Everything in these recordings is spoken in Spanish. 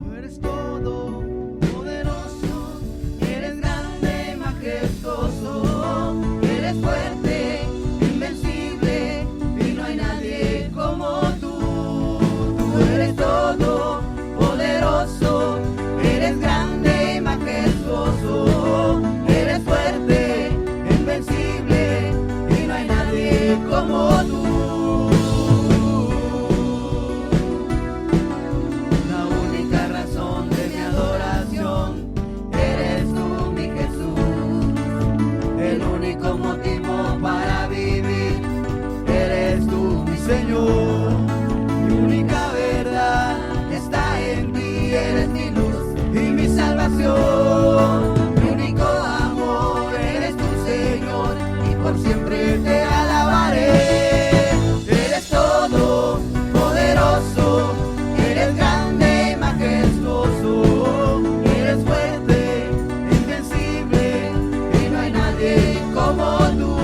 Tú eres todo poderoso, eres grande, majestuoso, eres fuerte, invencible, y no hay nadie como tú. Tú eres todo poderoso, eres grande y majestuoso, eres fuerte, invencible, y no hay nadie como tú. Señor, mi única verdad está en ti, eres mi luz y mi salvación. Mi único amor eres tu Señor y por siempre te alabaré. Eres todo poderoso, eres grande y majestuoso, eres fuerte, invencible y no hay nadie como tú.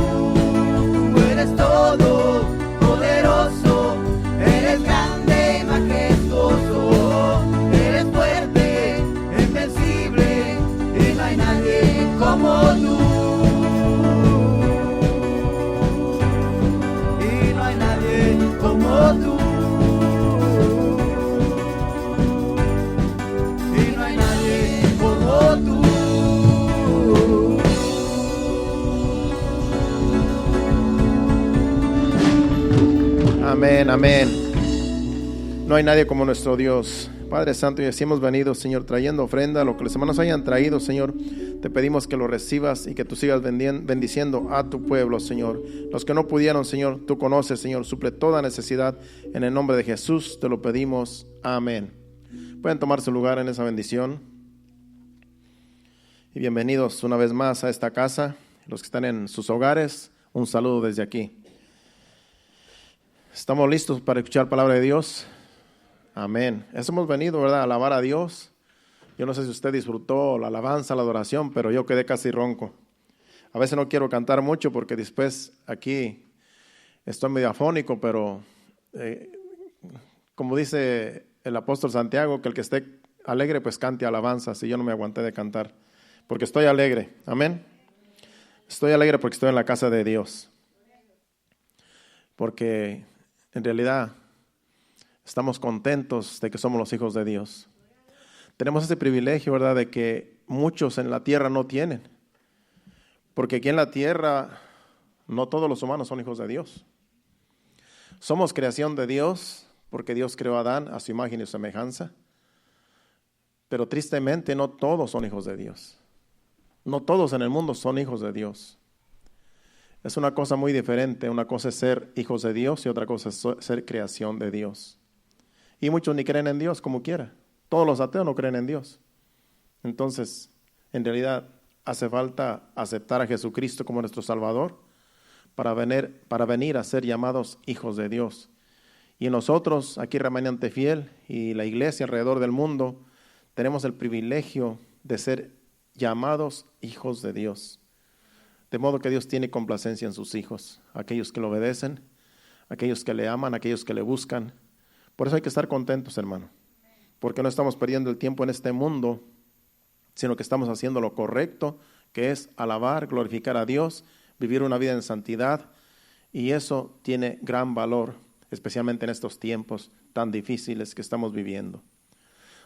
Tú eres todo poderoso, eres grande y majestuoso, eres fuerte, invencible y no hay nadie como tú. Y no hay nadie como tú. Y no hay nadie como tú. Amén, amén. No hay nadie como nuestro Dios. Padre Santo, y así hemos venido, Señor, trayendo ofrenda, lo que los hermanos hayan traído, Señor. Te pedimos que lo recibas y que tú sigas bendiciendo a tu pueblo, Señor. Los que no pudieron, Señor, tú conoces, Señor, suple toda necesidad. En el nombre de Jesús te lo pedimos. Amén. Pueden tomar su lugar en esa bendición. Y bienvenidos una vez más a esta casa. Los que están en sus hogares, un saludo desde aquí. ¿Estamos listos para escuchar palabra de Dios? Amén. Eso hemos venido, ¿verdad? A alabar a Dios. Yo no sé si usted disfrutó la alabanza, la adoración, pero yo quedé casi ronco. A veces no quiero cantar mucho porque después aquí estoy medio afónico, pero como dice el apóstol Santiago, que el que esté alegre pues cante alabanzas, y yo no me aguanté de cantar, porque estoy alegre. Amén. Estoy alegre porque estoy en la casa de Dios. Porque en realidad estamos contentos de que somos los hijos de Dios. Tenemos ese privilegio, ¿verdad?, de que muchos en la tierra no tienen. Porque aquí en la tierra no todos los humanos son hijos de Dios. Somos creación de Dios porque Dios creó a Adán a su imagen y semejanza. Pero tristemente no todos son hijos de Dios. No todos en el mundo son hijos de Dios. Es una cosa muy diferente. Una cosa es ser hijos de Dios y otra cosa es ser creación de Dios. Y muchos ni creen en Dios como quiera. Todos los ateos no creen en Dios. Entonces, en realidad, hace falta aceptar a Jesucristo como nuestro Salvador para venir a ser llamados hijos de Dios. Y nosotros, aquí Remanente Fiel y la iglesia alrededor del mundo, tenemos el privilegio de ser llamados hijos de Dios. De modo que Dios tiene complacencia en sus hijos, aquellos que le obedecen, aquellos que le aman, aquellos que le buscan. Por eso hay que estar contentos, hermano, porque no estamos perdiendo el tiempo en este mundo, sino que estamos haciendo lo correcto, que es alabar, glorificar a Dios, vivir una vida en santidad, y eso tiene gran valor, especialmente en estos tiempos tan difíciles que estamos viviendo,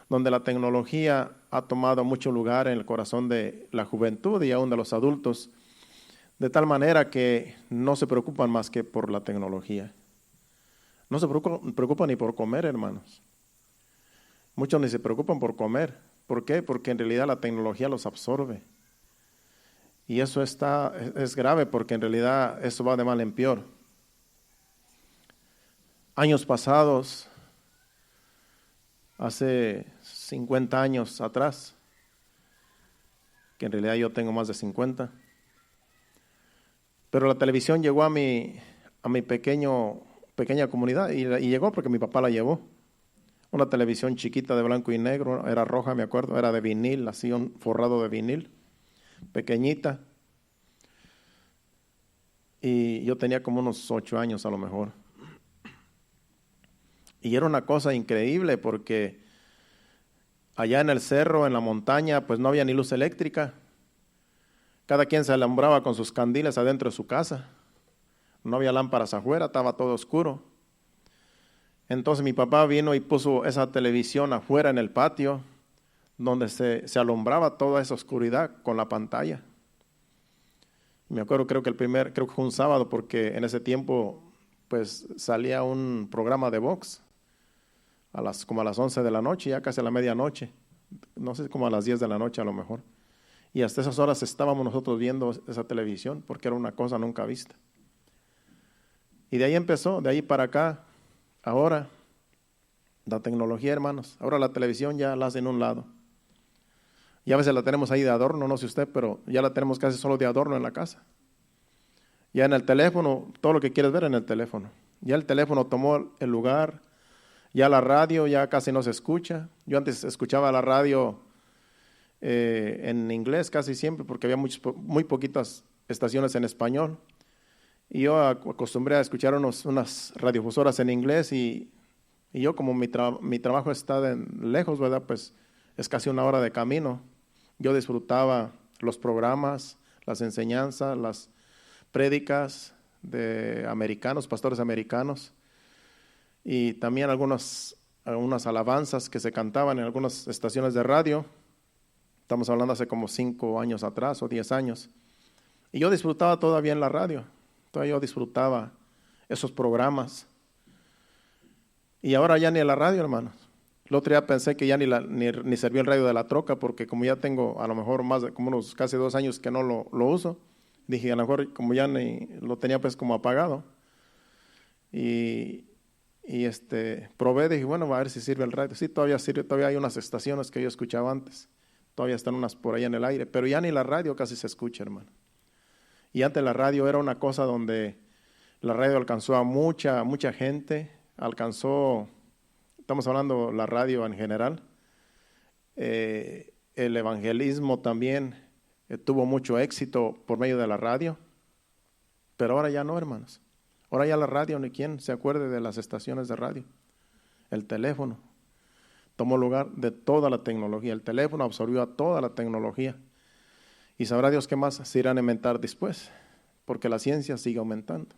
donde la tecnología ha tomado mucho lugar en el corazón de la juventud y aún de los adultos, de tal manera que no se preocupan más que por la tecnología. No se preocupan ni por comer, hermanos. Muchos ni se preocupan por comer. ¿Por qué? Porque en realidad la tecnología los absorbe. Y eso es grave, porque en realidad eso va de mal en peor. Años pasados, hace 50 años atrás, que en realidad yo tengo más de 50, pero la televisión llegó a mi pequeña comunidad y llegó porque mi papá la llevó. Una televisión chiquita de blanco y negro, era roja, me acuerdo, era de vinil, así un forrado de vinil, pequeñita. Y yo tenía como unos 8 años a lo mejor. Y era una cosa increíble porque allá en el cerro, en la montaña, pues no había ni luz eléctrica. Cada quien se alumbraba con sus candiles adentro de su casa. No había lámparas afuera, estaba todo oscuro. Entonces mi papá vino y puso esa televisión afuera en el patio, donde se alumbraba toda esa oscuridad con la pantalla. Me acuerdo, creo que fue un sábado, porque en ese tiempo pues salía un programa de box como a las 11 de la noche, ya casi a la medianoche, no sé, como a las 10 de la noche a lo mejor. Y hasta esas horas estábamos nosotros viendo esa televisión, porque era una cosa nunca vista. Y de ahí empezó, de ahí para acá, ahora, la tecnología, hermanos. Ahora la televisión ya la hace en un lado. Y a veces la tenemos ahí de adorno, no sé usted, pero ya la tenemos casi solo de adorno en la casa. Ya en el teléfono, todo lo que quieres ver en el teléfono. Ya el teléfono tomó el lugar, ya la radio ya casi no se escucha. Yo antes escuchaba la radio en inglés casi siempre, porque había muy poquitas estaciones en español. Y yo acostumbré a escuchar unas radiofusoras en inglés, y yo, como mi trabajo está lejos, ¿verdad? Pues es casi una hora de camino. Yo disfrutaba los programas, las enseñanzas, las prédicas de americanos, pastores americanos, y también algunas alabanzas que se cantaban en algunas estaciones de radio. Estamos hablando hace como 5 años atrás o 10 años. Y yo disfrutaba todavía en la radio, todavía yo disfrutaba esos programas. Y ahora ya ni en la radio, hermanos. El otro día pensé que ya ni servía el radio de la troca, porque como ya tengo a lo mejor más de como unos casi 2 años que no lo uso, dije a lo mejor como ya ni lo tenía pues como apagado. Y probé, dije, bueno, a ver si sirve el radio. Sí, todavía sirve, todavía hay unas estaciones que yo escuchaba antes. Todavía están unas por ahí en el aire, pero ya ni la radio casi se escucha, hermano. Y antes la radio era una cosa donde la radio alcanzó a mucha gente, estamos hablando la radio en general. El evangelismo también tuvo mucho éxito por medio de la radio, pero ahora ya no, hermanos. Ahora ya la radio, ni quien se acuerde de las estaciones de radio. El teléfono tomó lugar de toda la tecnología. El teléfono absorbió a toda la tecnología. Y sabrá Dios qué más se irán a inventar después, porque la ciencia sigue aumentando.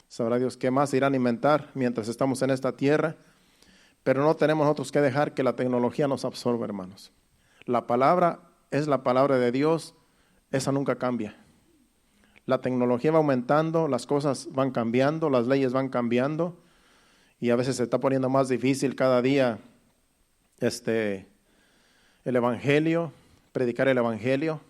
Sabrá Dios qué más se irán a inventar mientras estamos en esta tierra, pero no tenemos nosotros que dejar que la tecnología nos absorba, hermanos. La palabra es la palabra de Dios, esa nunca cambia. La tecnología va aumentando, las cosas van cambiando, las leyes van cambiando, y a veces se está poniendo más difícil cada día el evangelio, predicar el evangelio.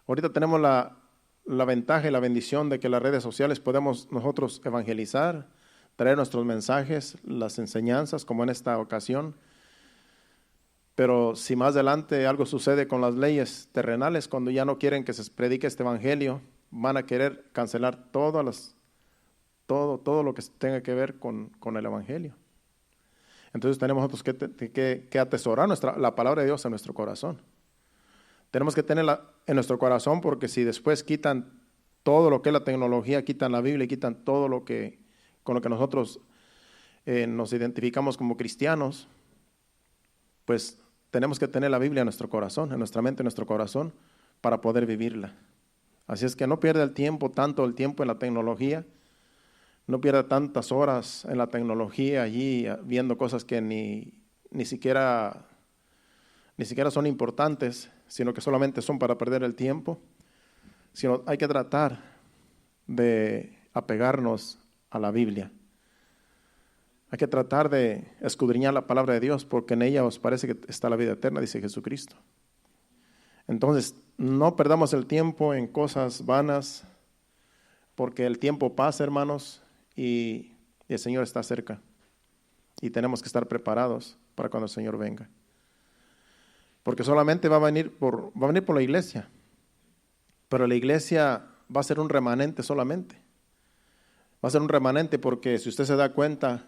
Ahorita tenemos la ventaja y la bendición de que las redes sociales podemos nosotros evangelizar, traer nuestros mensajes, las enseñanzas, como en esta ocasión. Pero si más adelante algo sucede con las leyes terrenales, cuando ya no quieren que se predique este evangelio, van a querer cancelar todo lo que tenga que ver con el evangelio. Entonces tenemos nosotros que atesorar la palabra de Dios en nuestro corazón. Tenemos que tenerla en nuestro corazón, porque si después quitan todo lo que es la tecnología, quitan la Biblia y quitan todo con lo que nosotros nos identificamos como cristianos, pues tenemos que tener la Biblia en nuestro corazón, en nuestra mente, en nuestro corazón, para poder vivirla. Así es que no pierda tanto el tiempo en la tecnología, no pierda tantas horas en la tecnología allí viendo cosas que ni siquiera son importantes, sino que solamente son para perder el tiempo. Sino hay que tratar de apegarnos a la Biblia. Hay que tratar de escudriñar la palabra de Dios, porque en ella os parece que está la vida eterna, dice Jesucristo. Entonces, no perdamos el tiempo en cosas vanas, porque el tiempo pasa, hermanos, y el Señor está cerca. Y tenemos que estar preparados para cuando el Señor venga. Porque solamente va a venir por la iglesia, pero la iglesia va a ser un remanente solamente. Va a ser un remanente, porque si usted se da cuenta,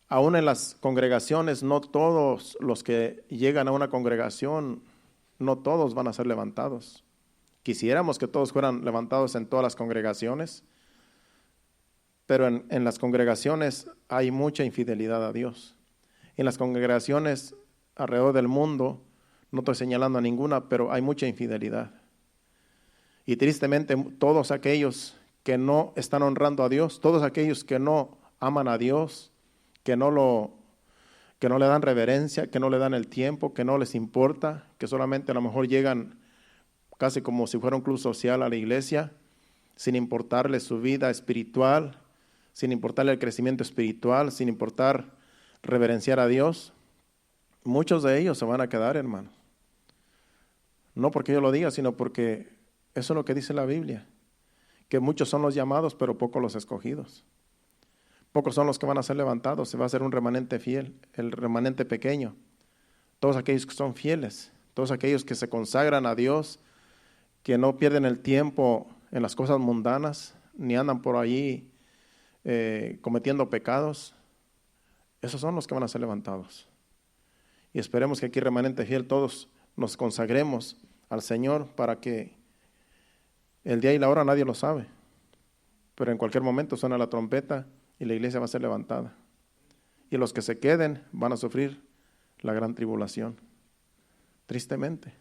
aún en las congregaciones, no todos los que llegan a una congregación, no todos van a ser levantados. Quisiéramos que todos fueran levantados en todas las congregaciones, pero en las congregaciones hay mucha infidelidad a Dios. En las congregaciones alrededor del mundo, no estoy señalando a ninguna, pero hay mucha infidelidad. Y tristemente todos aquellos que no están honrando a Dios, todos aquellos que no aman a Dios, que no le dan reverencia, que no le dan el tiempo, que no les importa, que solamente a lo mejor llegan casi como si fuera un club social a la iglesia, sin importarle su vida espiritual, sin importarle el crecimiento espiritual, sin importar reverenciar a Dios. Muchos de ellos se van a quedar, hermano. No porque yo lo diga, sino porque eso es lo que dice la Biblia, que muchos son los llamados, pero pocos los escogidos. Pocos son los que van a ser levantados, se va a hacer un remanente fiel, el remanente pequeño. Todos aquellos que son fieles, todos aquellos que se consagran a Dios, que no pierden el tiempo en las cosas mundanas, ni andan por allí cometiendo pecados, esos son los que van a ser levantados. Y esperemos que aquí remanente fiel todos nos consagremos al Señor para que el día y la hora nadie lo sabe, pero en cualquier momento suena la trompeta y la iglesia va a ser levantada. Y los que se queden van a sufrir la gran tribulación, tristemente.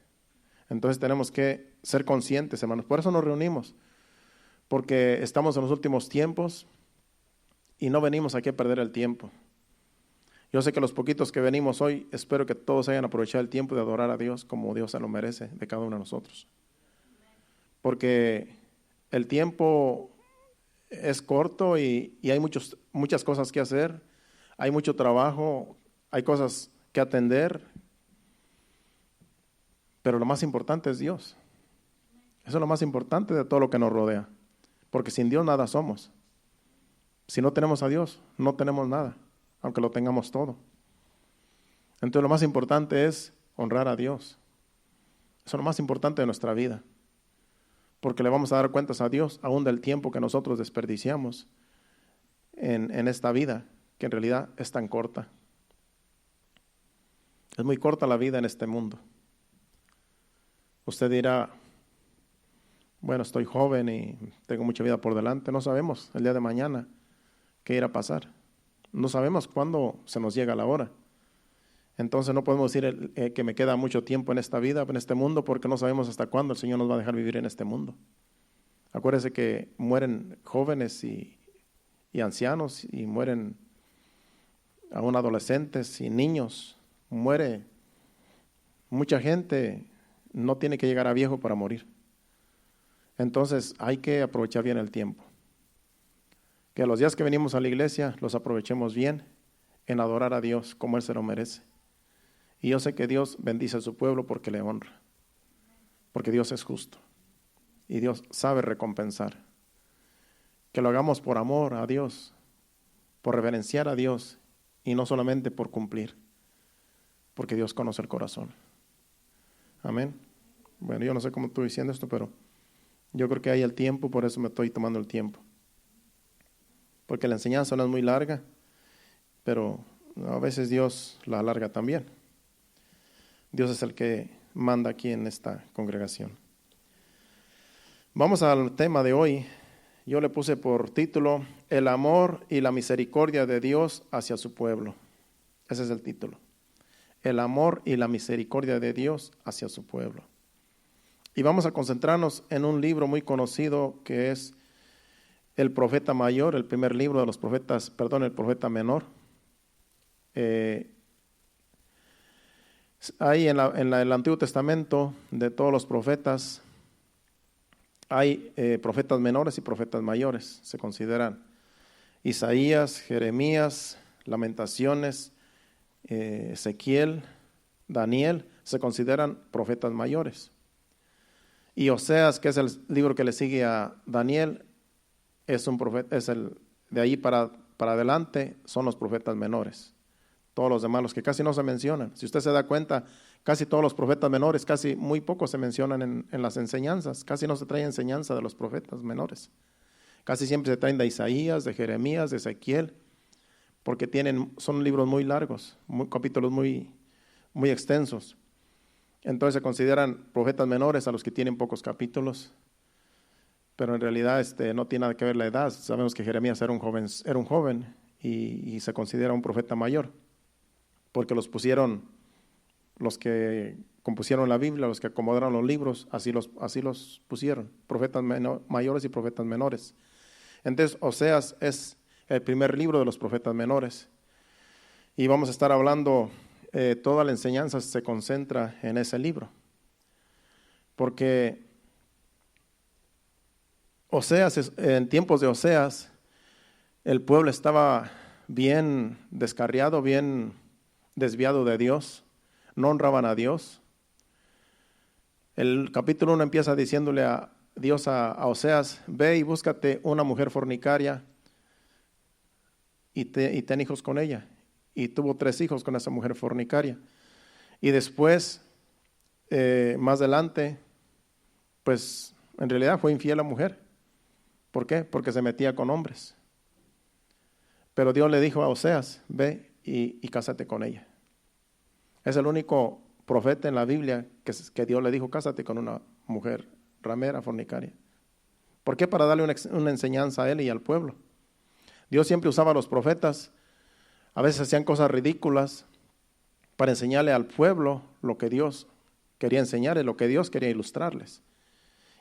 Entonces tenemos que ser conscientes, hermanos. Por eso nos reunimos, porque estamos en los últimos tiempos y no venimos aquí a perder el tiempo. Yo sé que los poquitos que venimos hoy, espero que todos hayan aprovechado el tiempo de adorar a Dios como Dios se lo merece de cada uno de nosotros. Porque el tiempo es corto y hay muchas cosas que hacer, hay mucho trabajo, hay cosas que atender, pero lo más importante es Dios. Eso es lo más importante de todo lo que nos rodea, porque sin Dios nada somos. Si no tenemos a Dios, no tenemos nada, aunque lo tengamos todo. Entonces lo más importante es honrar a Dios. Eso es lo más importante de nuestra vida, porque le vamos a dar cuentas a Dios aún del tiempo que nosotros desperdiciamos en esta vida, que en realidad es tan corta. Es muy corta la vida en este mundo. Usted dirá, bueno, estoy joven y tengo mucha vida por delante. No sabemos el día de mañana qué irá a pasar. No sabemos cuándo se nos llega la hora. Entonces no podemos decir que me queda mucho tiempo en esta vida, en este mundo, porque no sabemos hasta cuándo el Señor nos va a dejar vivir en este mundo. Acuérdese que mueren jóvenes y ancianos, y mueren aún adolescentes y niños. Muere mucha gente, no tiene que llegar a viejo para morir. Entonces hay que aprovechar bien el tiempo. Que los días que venimos a la iglesia los aprovechemos bien en adorar a Dios como Él se lo merece. Y yo sé que Dios bendice a su pueblo porque le honra, porque Dios es justo y Dios sabe recompensar. Que lo hagamos por amor a Dios, por reverenciar a Dios y no solamente por cumplir, porque Dios conoce el corazón. Amén. Bueno, yo no sé cómo estoy diciendo esto, pero yo creo que hay el tiempo, por eso me estoy tomando el tiempo. Porque la enseñanza no es muy larga, pero a veces Dios la alarga también. Dios es el que manda aquí en esta congregación. Vamos al tema de hoy. Yo le puse por título, El amor y la misericordia de Dios hacia su pueblo. Ese es el título. El amor y la misericordia de Dios hacia su pueblo. Y vamos a concentrarnos en un libro muy conocido que es El Profeta Mayor, el primer libro de los profetas, el Profeta Menor. Ahí en el Antiguo Testamento de todos los profetas hay profetas menores y profetas mayores. Se consideran Isaías, Jeremías, Lamentaciones, Ezequiel, Daniel, se consideran profetas mayores. Y Oseas, que es el libro que le sigue a Daniel, es un profeta, de ahí para adelante son los profetas menores. Todos los demás, los que casi no se mencionan. Si usted se da cuenta, casi todos los profetas menores, casi muy pocos se mencionan en las enseñanzas. Casi no se trae enseñanza de los profetas menores. Casi siempre se traen de Isaías, de Jeremías, de Ezequiel, porque son libros muy largos, capítulos muy extensos. Entonces se consideran profetas menores a los que tienen pocos capítulos, pero en realidad no tiene nada que ver la edad. Sabemos que Jeremías era un joven y se considera un profeta mayor, porque los pusieron los que compusieron la Biblia, los que acomodaron los libros, así los pusieron, profetas mayores y profetas menores. Entonces, Oseas es el primer libro de los profetas menores. Y vamos a estar hablando, toda la enseñanza se concentra en ese libro. Porque Oseas, en tiempos de Oseas, el pueblo estaba bien descarriado, bien desviado de Dios, no honraban a Dios. El capítulo 1 empieza diciéndole a Dios a Oseas: ve y búscate una mujer fornicaria y ten hijos con ella. Y tuvo 3 hijos con esa mujer fornicaria. Y después, más adelante, pues en realidad fue infiel la mujer. ¿Por qué? Porque se metía con hombres. Pero Dios le dijo a Oseas: ve y cásate con ella. Es el único profeta en la Biblia que Dios le dijo: cásate con una mujer ramera, fornicaria. ¿Por qué? Para darle una enseñanza a él y al pueblo. Dios siempre usaba a los profetas. A veces hacían cosas ridículas para enseñarle al pueblo lo que Dios quería enseñarles, lo que Dios quería ilustrarles.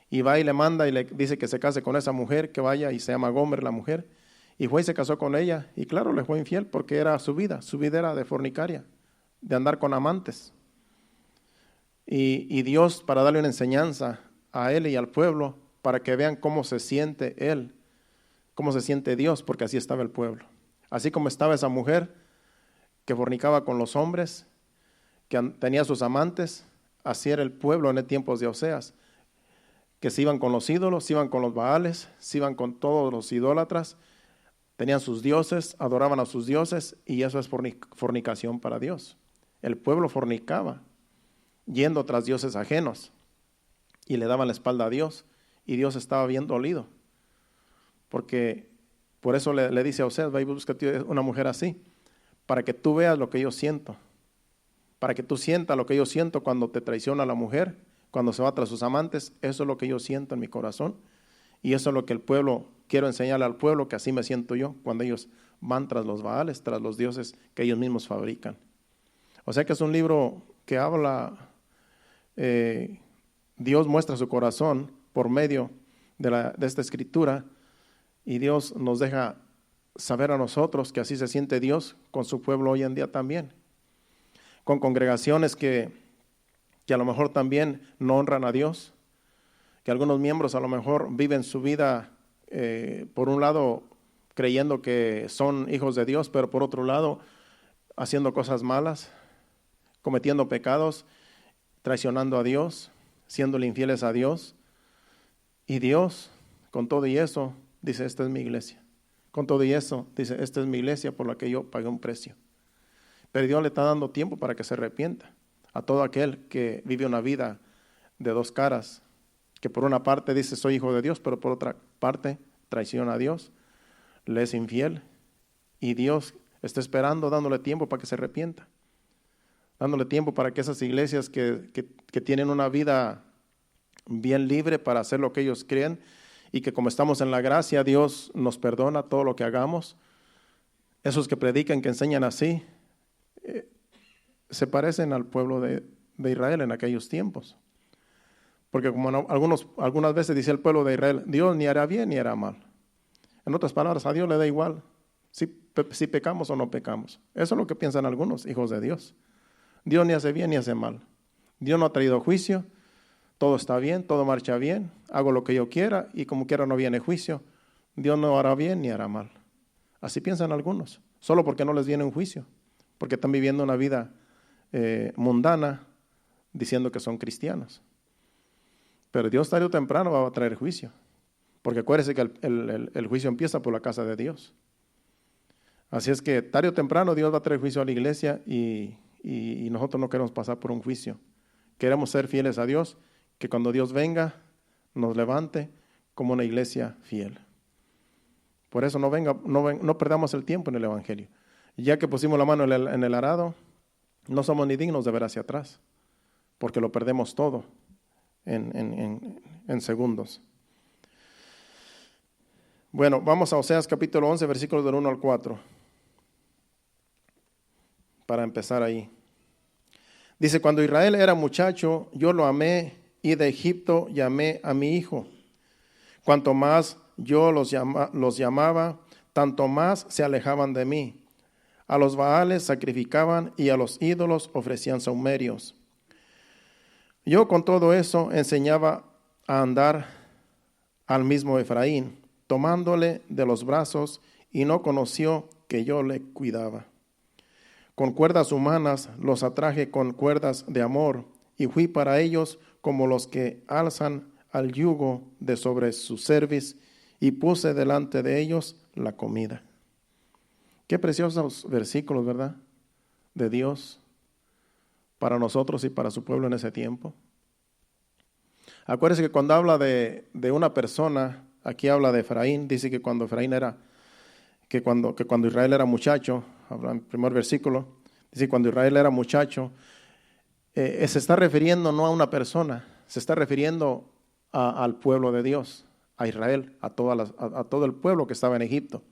Y va y le manda y le dice que se case con esa mujer, que vaya, y se llama Gomer la mujer. Y fue y se casó con ella, y claro, le fue infiel porque era su vida era de fornicaria, de andar con amantes. Y Dios, para darle una enseñanza a él y al pueblo, para que vean cómo se siente él, cómo se siente Dios, porque así estaba el pueblo. Así como estaba esa mujer que fornicaba con los hombres, que tenía sus amantes, así era el pueblo en el tiempo de Oseas, que se iban con los ídolos, se iban con los baales, se iban con todos los idólatras, tenían sus dioses, adoraban a sus dioses, y eso es fornicación para Dios. El pueblo fornicaba, yendo tras dioses ajenos, y le daban la espalda a Dios, y Dios estaba bien dolido, porque por eso le dice a Oseas: va y búscate una mujer así, para que tú veas lo que yo siento, para que tú sientas lo que yo siento cuando te traiciona la mujer, cuando se va tras sus amantes. Eso es lo que yo siento en mi corazón, y eso es lo que el pueblo, quiero enseñarle al pueblo, que así me siento yo cuando ellos van tras los baales, tras los dioses que ellos mismos fabrican. O sea que es un libro que habla, Dios muestra su corazón por medio de esta escritura, y Dios nos deja saber a nosotros que así se siente Dios con su pueblo hoy en día también, con congregaciones que a lo mejor también no honran a Dios, que algunos miembros a lo mejor viven su vida, por un lado creyendo que son hijos de Dios, pero por otro lado haciendo cosas malas, cometiendo pecados, traicionando a Dios, siéndole infieles a Dios. Y Dios, con todo y eso, dice: esta es mi iglesia. Con todo y eso, dice: esta es mi iglesia por la que yo pagué un precio. Pero Dios le está dando tiempo para que se arrepienta a todo aquel que vive una vida de 2 caras, que por una parte dice: soy hijo de Dios, pero por otra parte traiciona a Dios, le es infiel, y Dios está esperando, dándole tiempo para que se arrepienta, dándole tiempo para que esas iglesias que tienen una vida bien libre para hacer lo que ellos creen, y que como estamos en la gracia, Dios nos perdona todo lo que hagamos. Esos que predican, que enseñan así, se parecen al pueblo de Israel en aquellos tiempos. Porque como algunas veces dice el pueblo de Israel: Dios ni hará bien ni hará mal. En otras palabras, a Dios le da igual si pecamos o no pecamos. Eso es lo que piensan algunos hijos de Dios. Dios ni hace bien ni hace mal. Dios no ha traído juicio. Todo está bien, todo marcha bien, hago lo que yo quiera, y como quiera no viene juicio. Dios no hará bien ni hará mal. Así piensan algunos, solo porque no les viene un juicio, porque están viviendo una vida mundana, diciendo que son cristianos. Pero Dios tarde o temprano va a traer juicio, porque acuérdense que el juicio empieza por la casa de Dios. Así es que tarde o temprano Dios va a traer juicio a la iglesia, y nosotros no queremos pasar por un juicio. Queremos ser fieles a Dios, que cuando Dios venga nos levante como una iglesia fiel. Por eso no perdamos el tiempo en el evangelio. Ya que pusimos la mano en el arado, no somos ni dignos de ver hacia atrás, porque lo perdemos todo en segundos. Bueno, vamos a Oseas capítulo 11, versículos del 1 al 4, para empezar ahí. Dice, cuando Israel era muchacho, yo lo amé y de Egipto llamé a mi hijo. Cuanto más yo los llamaba, tanto más se alejaban de mí. A los Baales sacrificaban y a los ídolos ofrecían sahumerios. Yo con todo eso enseñaba a andar al mismo Efraín, tomándole de los brazos, y no conoció que yo le cuidaba. Con cuerdas humanas los atraje con cuerdas de amor, y fui para ellos como los que alzan al yugo de sobre su cerviz, y puse delante de ellos la comida. Qué preciosos versículos, ¿verdad? De Dios para nosotros y para su pueblo en ese tiempo. Acuérdense que cuando habla de una persona, aquí habla de Efraín, dice que cuando Efraín era, que cuando Israel era muchacho, habla en el primer versículo, dice cuando Israel era muchacho, se está refiriendo no a una persona, se está refiriendo al pueblo de Dios, a Israel, a todo el pueblo que estaba en Egipto.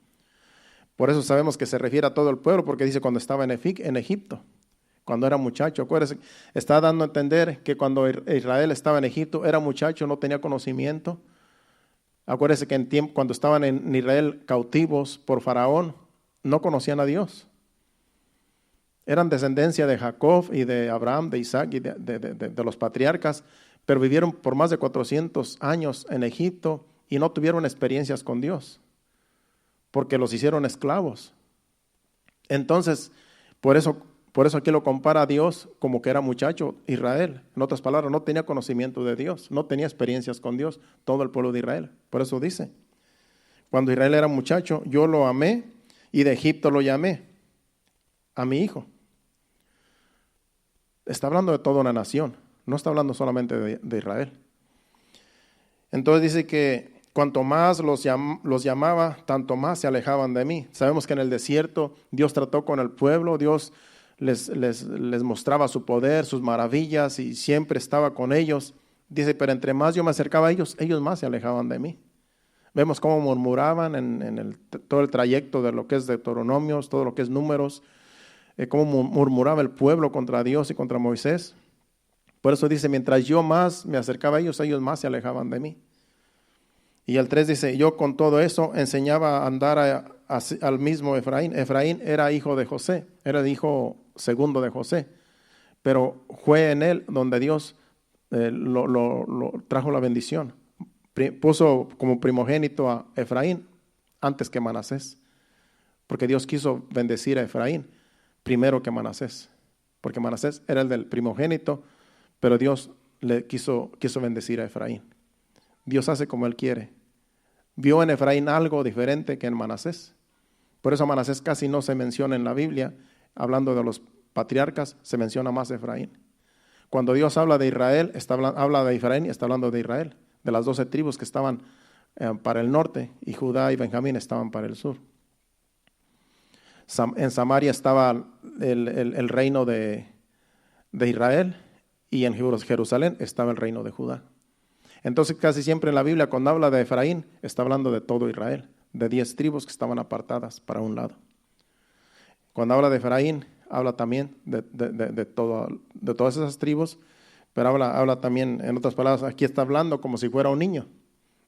Por eso sabemos que se refiere a todo el pueblo, porque dice cuando estaba en Egipto, cuando era muchacho. Acuérdense, está dando a entender que cuando Israel estaba en Egipto, era muchacho, no tenía conocimiento. Acuérdense que cuando estaban en Israel cautivos por Faraón, no conocían a Dios. Eran descendencia de Jacob y de Abraham, de Isaac y de los patriarcas, pero vivieron por más de 400 años en Egipto y no tuvieron experiencias con Dios, porque los hicieron esclavos. Entonces, por eso aquí lo compara a Dios como que era muchacho Israel. En otras palabras, no tenía conocimiento de Dios, no tenía experiencias con Dios, todo el pueblo de Israel. Por eso dice, cuando Israel era muchacho, yo lo amé y de Egipto lo llamé a mi hijo. Está hablando de toda una nación, no está hablando solamente de Israel. Entonces dice que cuanto más los llamaba, tanto más se alejaban de mí. Sabemos que en el desierto Dios trató con el pueblo, Dios les mostraba su poder, sus maravillas, y siempre estaba con ellos. Dice, pero entre más yo me acercaba a ellos, ellos más se alejaban de mí. Vemos cómo murmuraban en todo el trayecto de lo que es Deuteronomios, todo lo que es Números, cómo murmuraba el pueblo contra Dios y contra Moisés. Por eso dice, mientras yo más me acercaba a ellos más se alejaban de mí. Y el 3 dice, yo con todo eso enseñaba a andar al mismo Efraín. Efraín era hijo de José, era el hijo segundo de José, pero fue en él donde Dios lo trajo la bendición. Puso como primogénito a Efraín antes que Manasés, porque Dios quiso bendecir a Efraín primero que Manasés, porque Manasés era el del primogénito, pero Dios le quiso bendecir a Efraín. Dios hace como Él quiere. Vio en Efraín algo diferente que en Manasés. Por eso Manasés casi no se menciona en la Biblia. Hablando de los patriarcas, se menciona más Efraín. Cuando Dios habla de Israel, habla de Efraín y está hablando de Israel, de las 12 tribus que estaban para el norte, y Judá y Benjamín estaban para el sur. En Samaria estaba el reino de Israel, y en Jerusalén estaba el reino de Judá. Entonces casi siempre en la Biblia cuando habla de Efraín está hablando de todo Israel, de 10 tribus que estaban apartadas para un lado. Cuando habla de Efraín habla también de todas esas tribus, pero habla también, en otras palabras, aquí está hablando como si fuera un niño.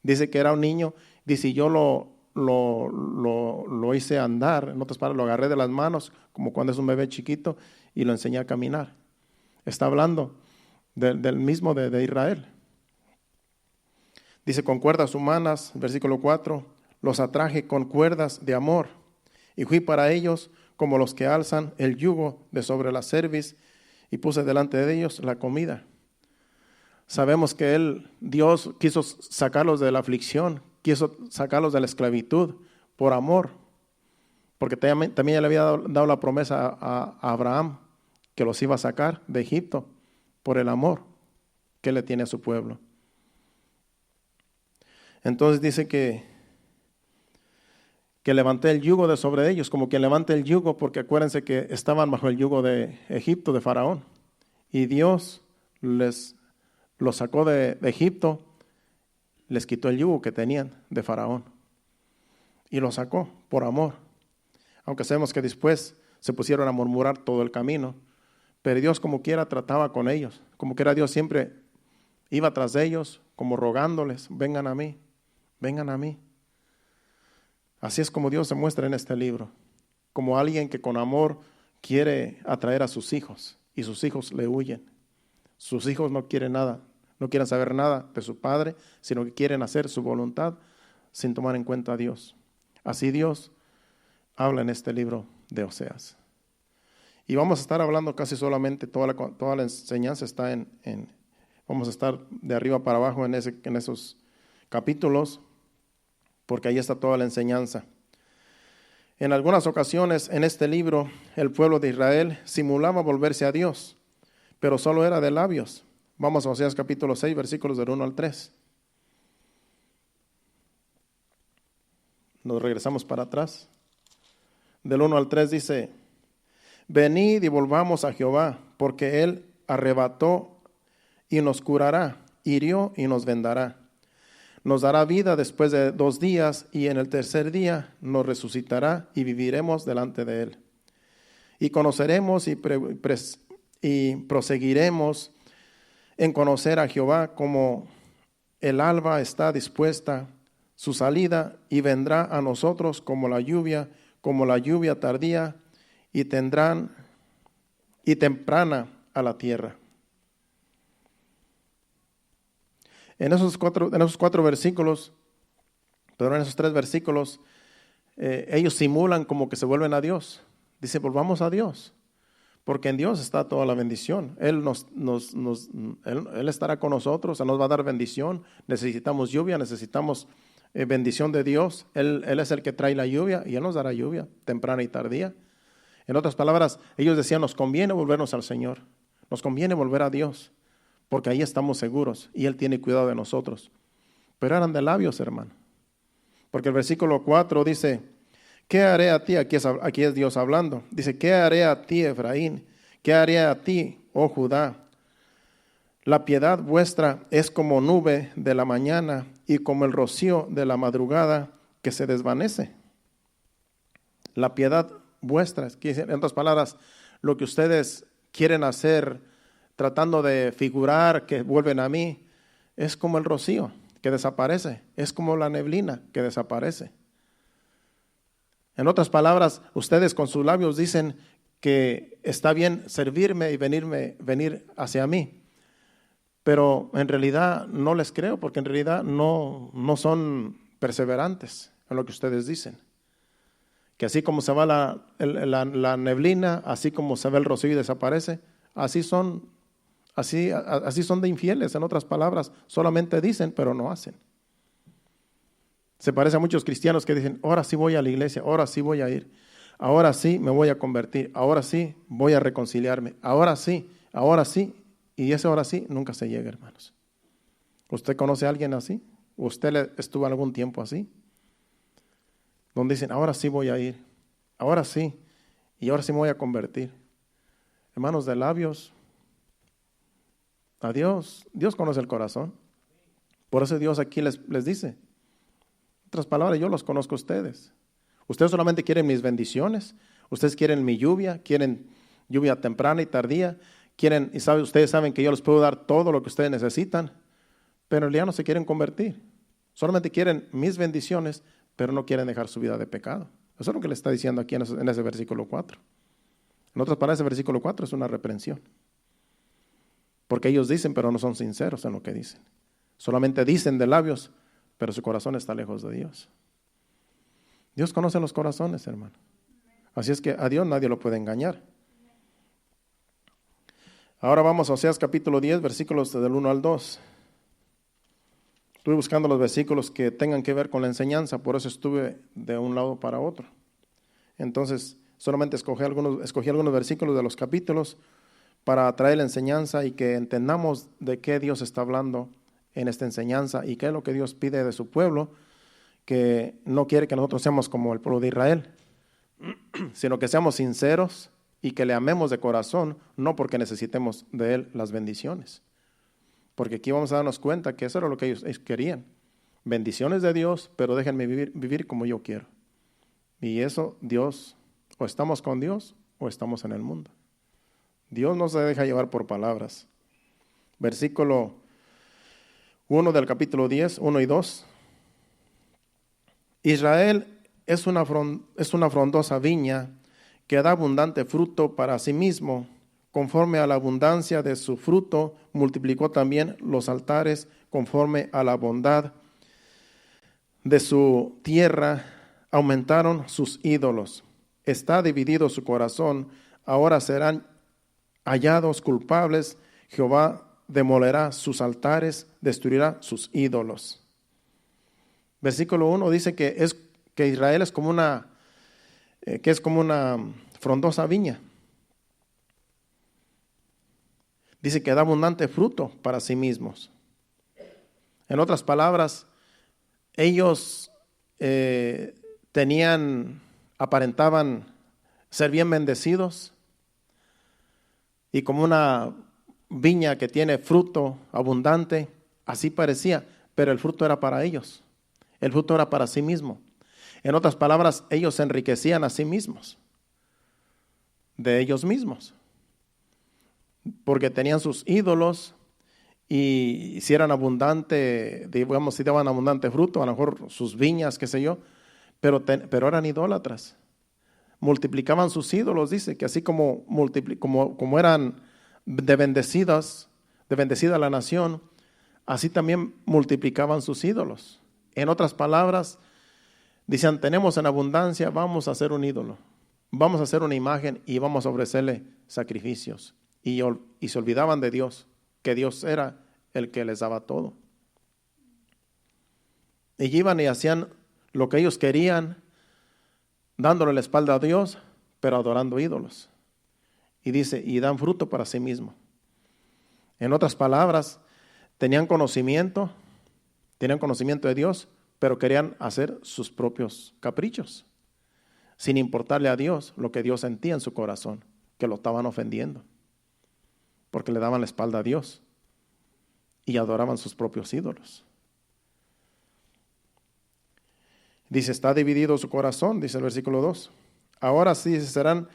Dice que era un niño, dice yo lo hice andar, en otras palabras lo agarré de las manos como cuando es un bebé chiquito y lo enseñé a caminar. Está hablando del mismo de Israel. Dice, con cuerdas humanas, versículo 4, los atraje con cuerdas de amor, y fui para ellos como los que alzan el yugo de sobre la cerviz, y puse delante de ellos la comida. Sabemos que Dios quiso sacarlos de la aflicción, quiso sacarlos de la esclavitud por amor, porque también le había dado la promesa a Abraham que los iba a sacar de Egipto por el amor que le tiene a su pueblo. Entonces dice que levanté el yugo de sobre ellos, como quien levanta el yugo, porque acuérdense que estaban bajo el yugo de Egipto, de Faraón, y Dios los sacó de Egipto, les quitó el yugo que tenían de Faraón, y los sacó por amor, aunque sabemos que después se pusieron a murmurar todo el camino, pero Dios como quiera trataba con ellos. Como quiera Dios siempre iba tras de ellos, como rogándoles, vengan a mí, vengan a mí. Así es como Dios se muestra en este libro, como alguien que con amor quiere atraer a sus hijos y sus hijos le huyen. Sus hijos no quieren nada, no quieren saber nada de su padre, sino que quieren hacer su voluntad sin tomar en cuenta a Dios. Así Dios habla en este libro de Oseas. Y vamos a estar hablando casi solamente, toda la enseñanza está vamos a estar de arriba para abajo en esos capítulos, porque ahí está toda la enseñanza. En algunas ocasiones en este libro, el pueblo de Israel simulaba volverse a Dios, pero solo era de labios. Vamos a Oseas capítulo 6, versículos del 1 al 3. Nos regresamos para atrás. Del 1 al 3 dice: venid y volvamos a Jehová, porque Él arrebató y nos curará, hirió y nos vendará. Nos dará vida después de 2 días, y en el tercer día nos resucitará y viviremos delante de Él. Y conoceremos y proseguiremos en conocer a Jehová, como el alba está dispuesta su salida, y vendrá a nosotros como la lluvia tardía, y temprana a la tierra. En esos 4 versículos, pero en esos 3 versículos, ellos simulan como que se vuelven a Dios. Dice, volvamos a Dios, porque en Dios está toda la bendición. Él estará con nosotros, Él nos va a dar bendición. Necesitamos lluvia, necesitamos bendición de Dios. Él es el que trae la lluvia, y Él nos dará lluvia temprana y tardía. En otras palabras, ellos decían, nos conviene volvernos al Señor, nos conviene volver a Dios, porque ahí estamos seguros y Él tiene cuidado de nosotros. Pero eran de labios, hermano. Porque el versículo 4 dice, ¿qué haré a ti? Aquí es Dios hablando. Dice, ¿qué haré a ti, Efraín? ¿Qué haré a ti, oh Judá? La piedad vuestra es como nube de la mañana y como el rocío de la madrugada que se desvanece. La piedad vuestra, en otras palabras, lo que ustedes quieren hacer, tratando de figurar que vuelven a mí, es como el rocío que desaparece, es como la neblina que desaparece. En otras palabras, ustedes con sus labios dicen que está bien servirme y venir hacia mí, pero en realidad no les creo, porque en realidad no son perseverantes en lo que ustedes dicen. Que así como se va la neblina, así como se ve el rocío y desaparece, así son de infieles. En otras palabras, solamente dicen, pero no hacen. Se parece a muchos cristianos que dicen, ahora sí voy a la iglesia, ahora sí voy a ir, ahora sí me voy a convertir, ahora sí voy a reconciliarme, ahora sí, y ese ahora sí nunca se llega, hermanos. ¿Usted conoce a alguien así? ¿Usted estuvo algún tiempo así? Donde dicen, ahora sí voy a ir, ahora sí, y ahora sí me voy a convertir. Hermanos, de labios a Dios conoce el corazón. Por eso Dios aquí les dice, en otras palabras, yo los conozco a ustedes. Ustedes solamente quieren mis bendiciones, ustedes quieren mi lluvia, quieren lluvia temprana y tardía, ustedes saben que yo les puedo dar todo lo que ustedes necesitan, pero en realidad no se quieren convertir. Solamente quieren mis bendiciones, pero no quieren dejar su vida de pecado. Eso es lo que le está diciendo aquí en ese versículo 4. En otras palabras, ese versículo 4 es una reprensión. Porque ellos dicen, pero no son sinceros en lo que dicen. Solamente dicen de labios, pero su corazón está lejos de Dios. Dios conoce los corazones, hermano. Así es que a Dios nadie lo puede engañar. Ahora vamos a Oseas capítulo 10, versículos del 1 al 2. Estuve buscando los versículos que tengan que ver con la enseñanza, por eso estuve de un lado para otro. Entonces, solamente escogí algunos versículos de los capítulos para traer la enseñanza y que entendamos de qué Dios está hablando en esta enseñanza y qué es lo que Dios pide de su pueblo, que no quiere que nosotros seamos como el pueblo de Israel, sino que seamos sinceros y que le amemos de corazón, no porque necesitemos de Él las bendiciones. Porque aquí vamos a darnos cuenta que eso era lo que ellos querían. Bendiciones de Dios, pero déjenme vivir como yo quiero. Y eso Dios, o estamos con Dios o estamos en el mundo. Dios no se deja llevar por palabras. Versículo 1 del capítulo 10, 1 y 2. Israel es una frondosa viña que da abundante fruto para sí mismo. Conforme a la abundancia de su fruto, multiplicó también los altares conforme a la bondad de su tierra, aumentaron sus ídolos. Está dividido su corazón, ahora serán hallados culpables. Jehová demolerá sus altares, destruirá sus ídolos. Versículo 1 dice que Israel es como una frondosa viña. Dice que da abundante fruto para sí mismos. En otras palabras, ellos aparentaban ser bien bendecidos, y como una viña que tiene fruto abundante, así parecía, pero el fruto era para ellos. El fruto era para sí mismo. En otras palabras, ellos se enriquecían a sí mismos, de ellos mismos, porque tenían sus ídolos, y si eran abundante, digamos, si daban abundante fruto, a lo mejor sus viñas, qué sé yo, pero eran idólatras. Multiplicaban sus ídolos, dice, que así como eran de bendecida la nación, así también multiplicaban sus ídolos. En otras palabras, decían, tenemos en abundancia, vamos a hacer un ídolo, vamos a hacer una imagen y vamos a ofrecerle sacrificios. Y se olvidaban de Dios, que Dios era el que les daba todo. Y iban y hacían lo que ellos querían, dándole la espalda a Dios, pero adorando ídolos. Y dice, y dan fruto para sí mismo. En otras palabras, tenían conocimiento de Dios, pero querían hacer sus propios caprichos, sin importarle a Dios lo que Dios sentía en su corazón, que lo estaban ofendiendo, porque le daban la espalda a Dios y adoraban sus propios ídolos. Dice, está dividido su corazón, dice el versículo 2. Ahora sí serán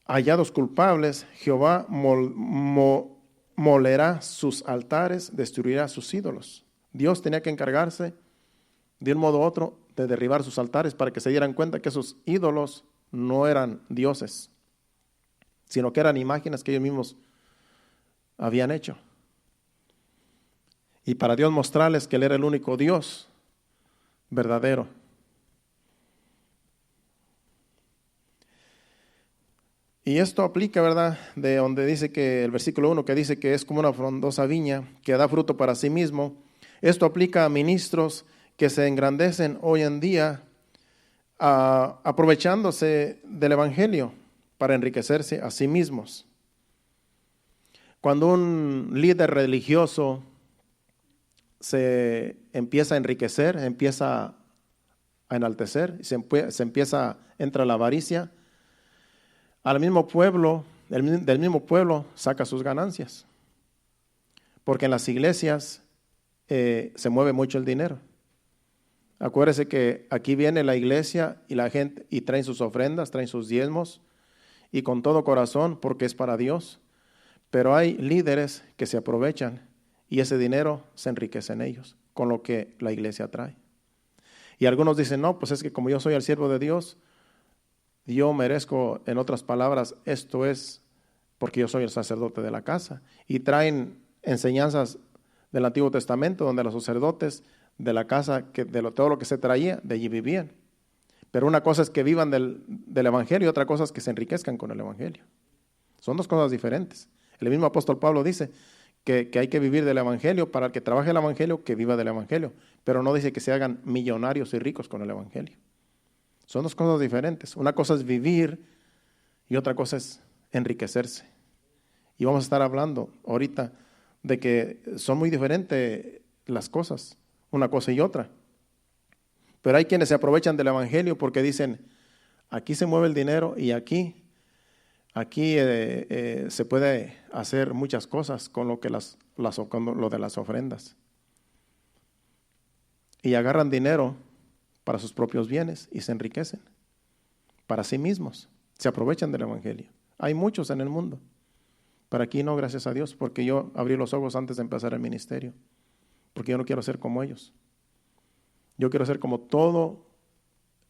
hallados culpables. Jehová molerá sus altares, destruirá sus ídolos. Dios tenía que encargarse de un modo u otro de derribar sus altares para que se dieran cuenta que esos ídolos no eran dioses, sino que eran imágenes que ellos mismos habían hecho. Y para Dios mostrarles que Él era el único Dios verdadero. Y esto aplica, ¿verdad? De donde dice que el versículo 1, que dice que es como una frondosa viña que da fruto para sí mismo. Esto aplica a ministros que se engrandecen hoy en día aprovechándose del evangelio para enriquecerse a sí mismos. Cuando un líder religioso se empieza a enriquecer, empieza a enaltecer, entra la avaricia, del mismo pueblo saca sus ganancias, porque en las iglesias se mueve mucho el dinero. Acuérdese que aquí viene la iglesia y la gente y traen sus ofrendas, traen sus diezmos y con todo corazón porque es para Dios, pero hay líderes que se aprovechan y ese dinero se enriquece en ellos con lo que la iglesia trae. Y algunos dicen, no, pues es que como yo soy el siervo de Dios, yo merezco, en otras palabras, esto es porque yo soy el sacerdote de la casa. Y traen enseñanzas del Antiguo Testamento donde los sacerdotes de la casa, todo lo que se traía, de allí vivían. Pero una cosa es que vivan del Evangelio y otra cosa es que se enriquezcan con el Evangelio. Son dos cosas diferentes. El mismo apóstol Pablo dice que hay que vivir del Evangelio, para el que trabaje el Evangelio, que viva del Evangelio. Pero no dice que se hagan millonarios y ricos con el Evangelio. Son dos cosas diferentes. Una cosa es vivir y otra cosa es enriquecerse. Y vamos a estar hablando ahorita de que son muy diferentes las cosas, una cosa y otra. Pero hay quienes se aprovechan del Evangelio porque dicen, aquí se mueve el dinero y aquí se puede hacer muchas cosas con lo de las ofrendas. Y agarran dinero para sus propios bienes y se enriquecen para sí mismos. Se aprovechan del Evangelio. Hay muchos en el mundo. Pero aquí no, gracias a Dios, porque yo abrí los ojos antes de empezar el ministerio. Porque yo no quiero ser como ellos. Yo quiero ser como todo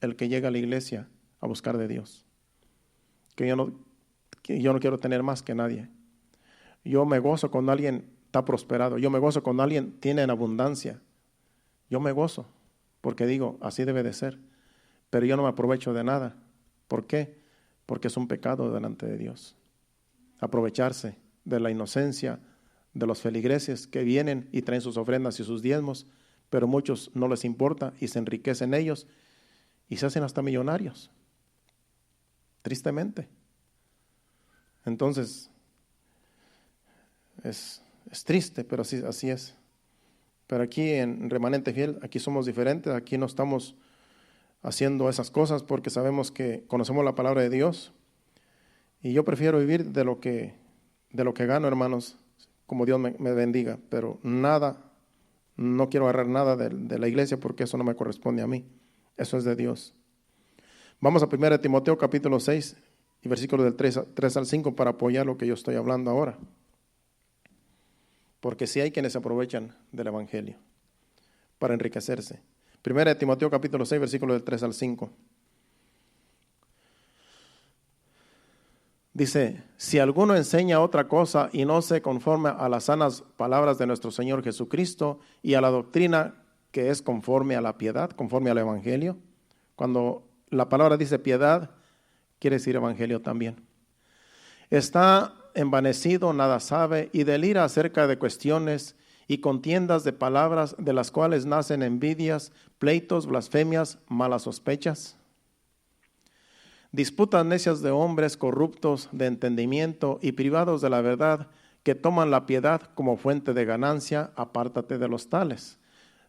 el que llega a la iglesia a buscar de Dios. Que yo no quiero tener más que nadie. Yo me gozo cuando alguien está prosperado. Yo me gozo cuando alguien tiene en abundancia. Yo me gozo porque digo, así debe de ser. Pero yo no me aprovecho de nada. ¿Por qué? Porque es un pecado delante de Dios. Aprovecharse de la inocencia de los feligreses que vienen y traen sus ofrendas y sus diezmos, pero muchos no les importa y se enriquecen ellos y se hacen hasta millonarios. Tristemente. Entonces, es triste, pero así es. Pero aquí en Remanente Fiel, aquí somos diferentes, aquí no estamos haciendo esas cosas porque sabemos que conocemos la palabra de Dios. Y yo prefiero vivir de lo que gano, hermanos, como Dios me bendiga, pero nada, no quiero agarrar nada de la iglesia porque eso no me corresponde a mí, eso es de Dios. Vamos a 1 Timoteo capítulo 6 y versículos del 3 al 5 para apoyar lo que yo estoy hablando ahora. Porque sí hay quienes se aprovechan del evangelio para enriquecerse. 1 Timoteo capítulo 6, versículos del 3 al 5. Dice, si alguno enseña otra cosa y no se conforma a las sanas palabras de nuestro Señor Jesucristo y a la doctrina que es conforme a la piedad, conforme al evangelio. Cuando la palabra dice piedad, quiere decir evangelio también. Está envanecido, nada sabe y delira acerca de cuestiones y contiendas de palabras de las cuales nacen envidias, pleitos, blasfemias, malas sospechas. Disputas necias de hombres corruptos de entendimiento y privados de la verdad, que toman la piedad como fuente de ganancia, apártate de los tales.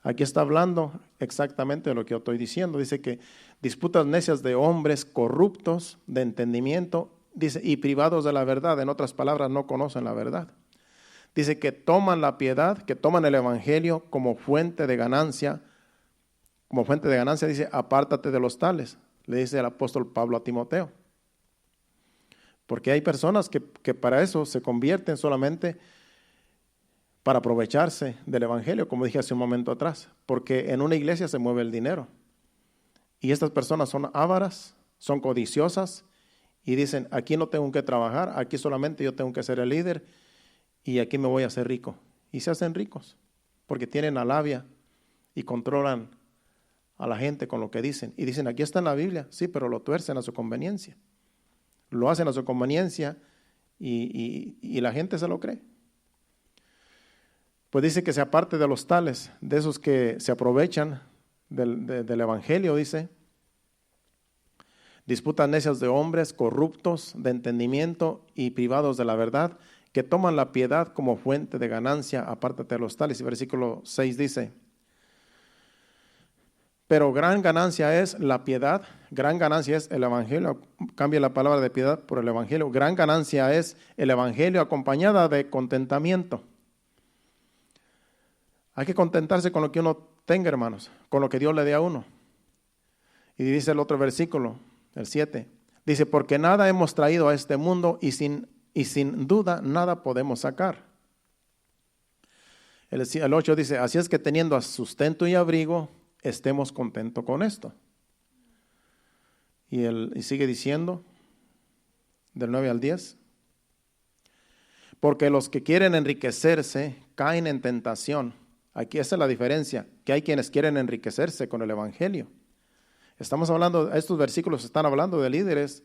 Aquí está hablando exactamente de lo que yo estoy diciendo. Dice que disputas necias de hombres corruptos de entendimiento, dice, y privados de la verdad. En otras palabras, no conocen la verdad. Dice que toman la piedad, que toman el evangelio como fuente de ganancia. Como fuente de ganancia dice, apártate de los tales. Le dice el apóstol Pablo a Timoteo. Porque hay personas que para eso se convierten solamente para aprovecharse del evangelio, como dije hace un momento atrás. Porque en una iglesia se mueve el dinero. Y estas personas son ávaras, son codiciosas y dicen, aquí no tengo que trabajar, aquí solamente yo tengo que ser el líder y aquí me voy a hacer rico. Y se hacen ricos porque tienen alabia y controlan a la gente con lo que dicen. Y dicen, aquí está en la Biblia, sí, pero lo tuercen a su conveniencia. Lo hacen a su conveniencia y la gente se lo cree. Pues dice que se aparte de los tales, de esos que se aprovechan del evangelio, dice. Disputas necias de hombres corruptos de entendimiento y privados de la verdad, que toman la piedad como fuente de ganancia, apártate de los tales. Y versículo 6 dice, pero gran ganancia es la piedad, gran ganancia es el evangelio, cambia la palabra de piedad por el evangelio, gran ganancia es el evangelio acompañada de contentamiento. Hay que contentarse con lo que uno tenga, hermanos, con lo que Dios le dé a uno. Y dice el otro versículo, el 7, dice, porque nada hemos traído a este mundo y sin duda nada podemos sacar. El 8 dice, así es que teniendo sustento y abrigo, estemos contentos con esto. Y sigue diciendo, del 9 al 10, porque los que quieren enriquecerse caen en tentación. Aquí esa es la diferencia, que hay quienes quieren enriquecerse con el evangelio. Estamos hablando, estos versículos están hablando de líderes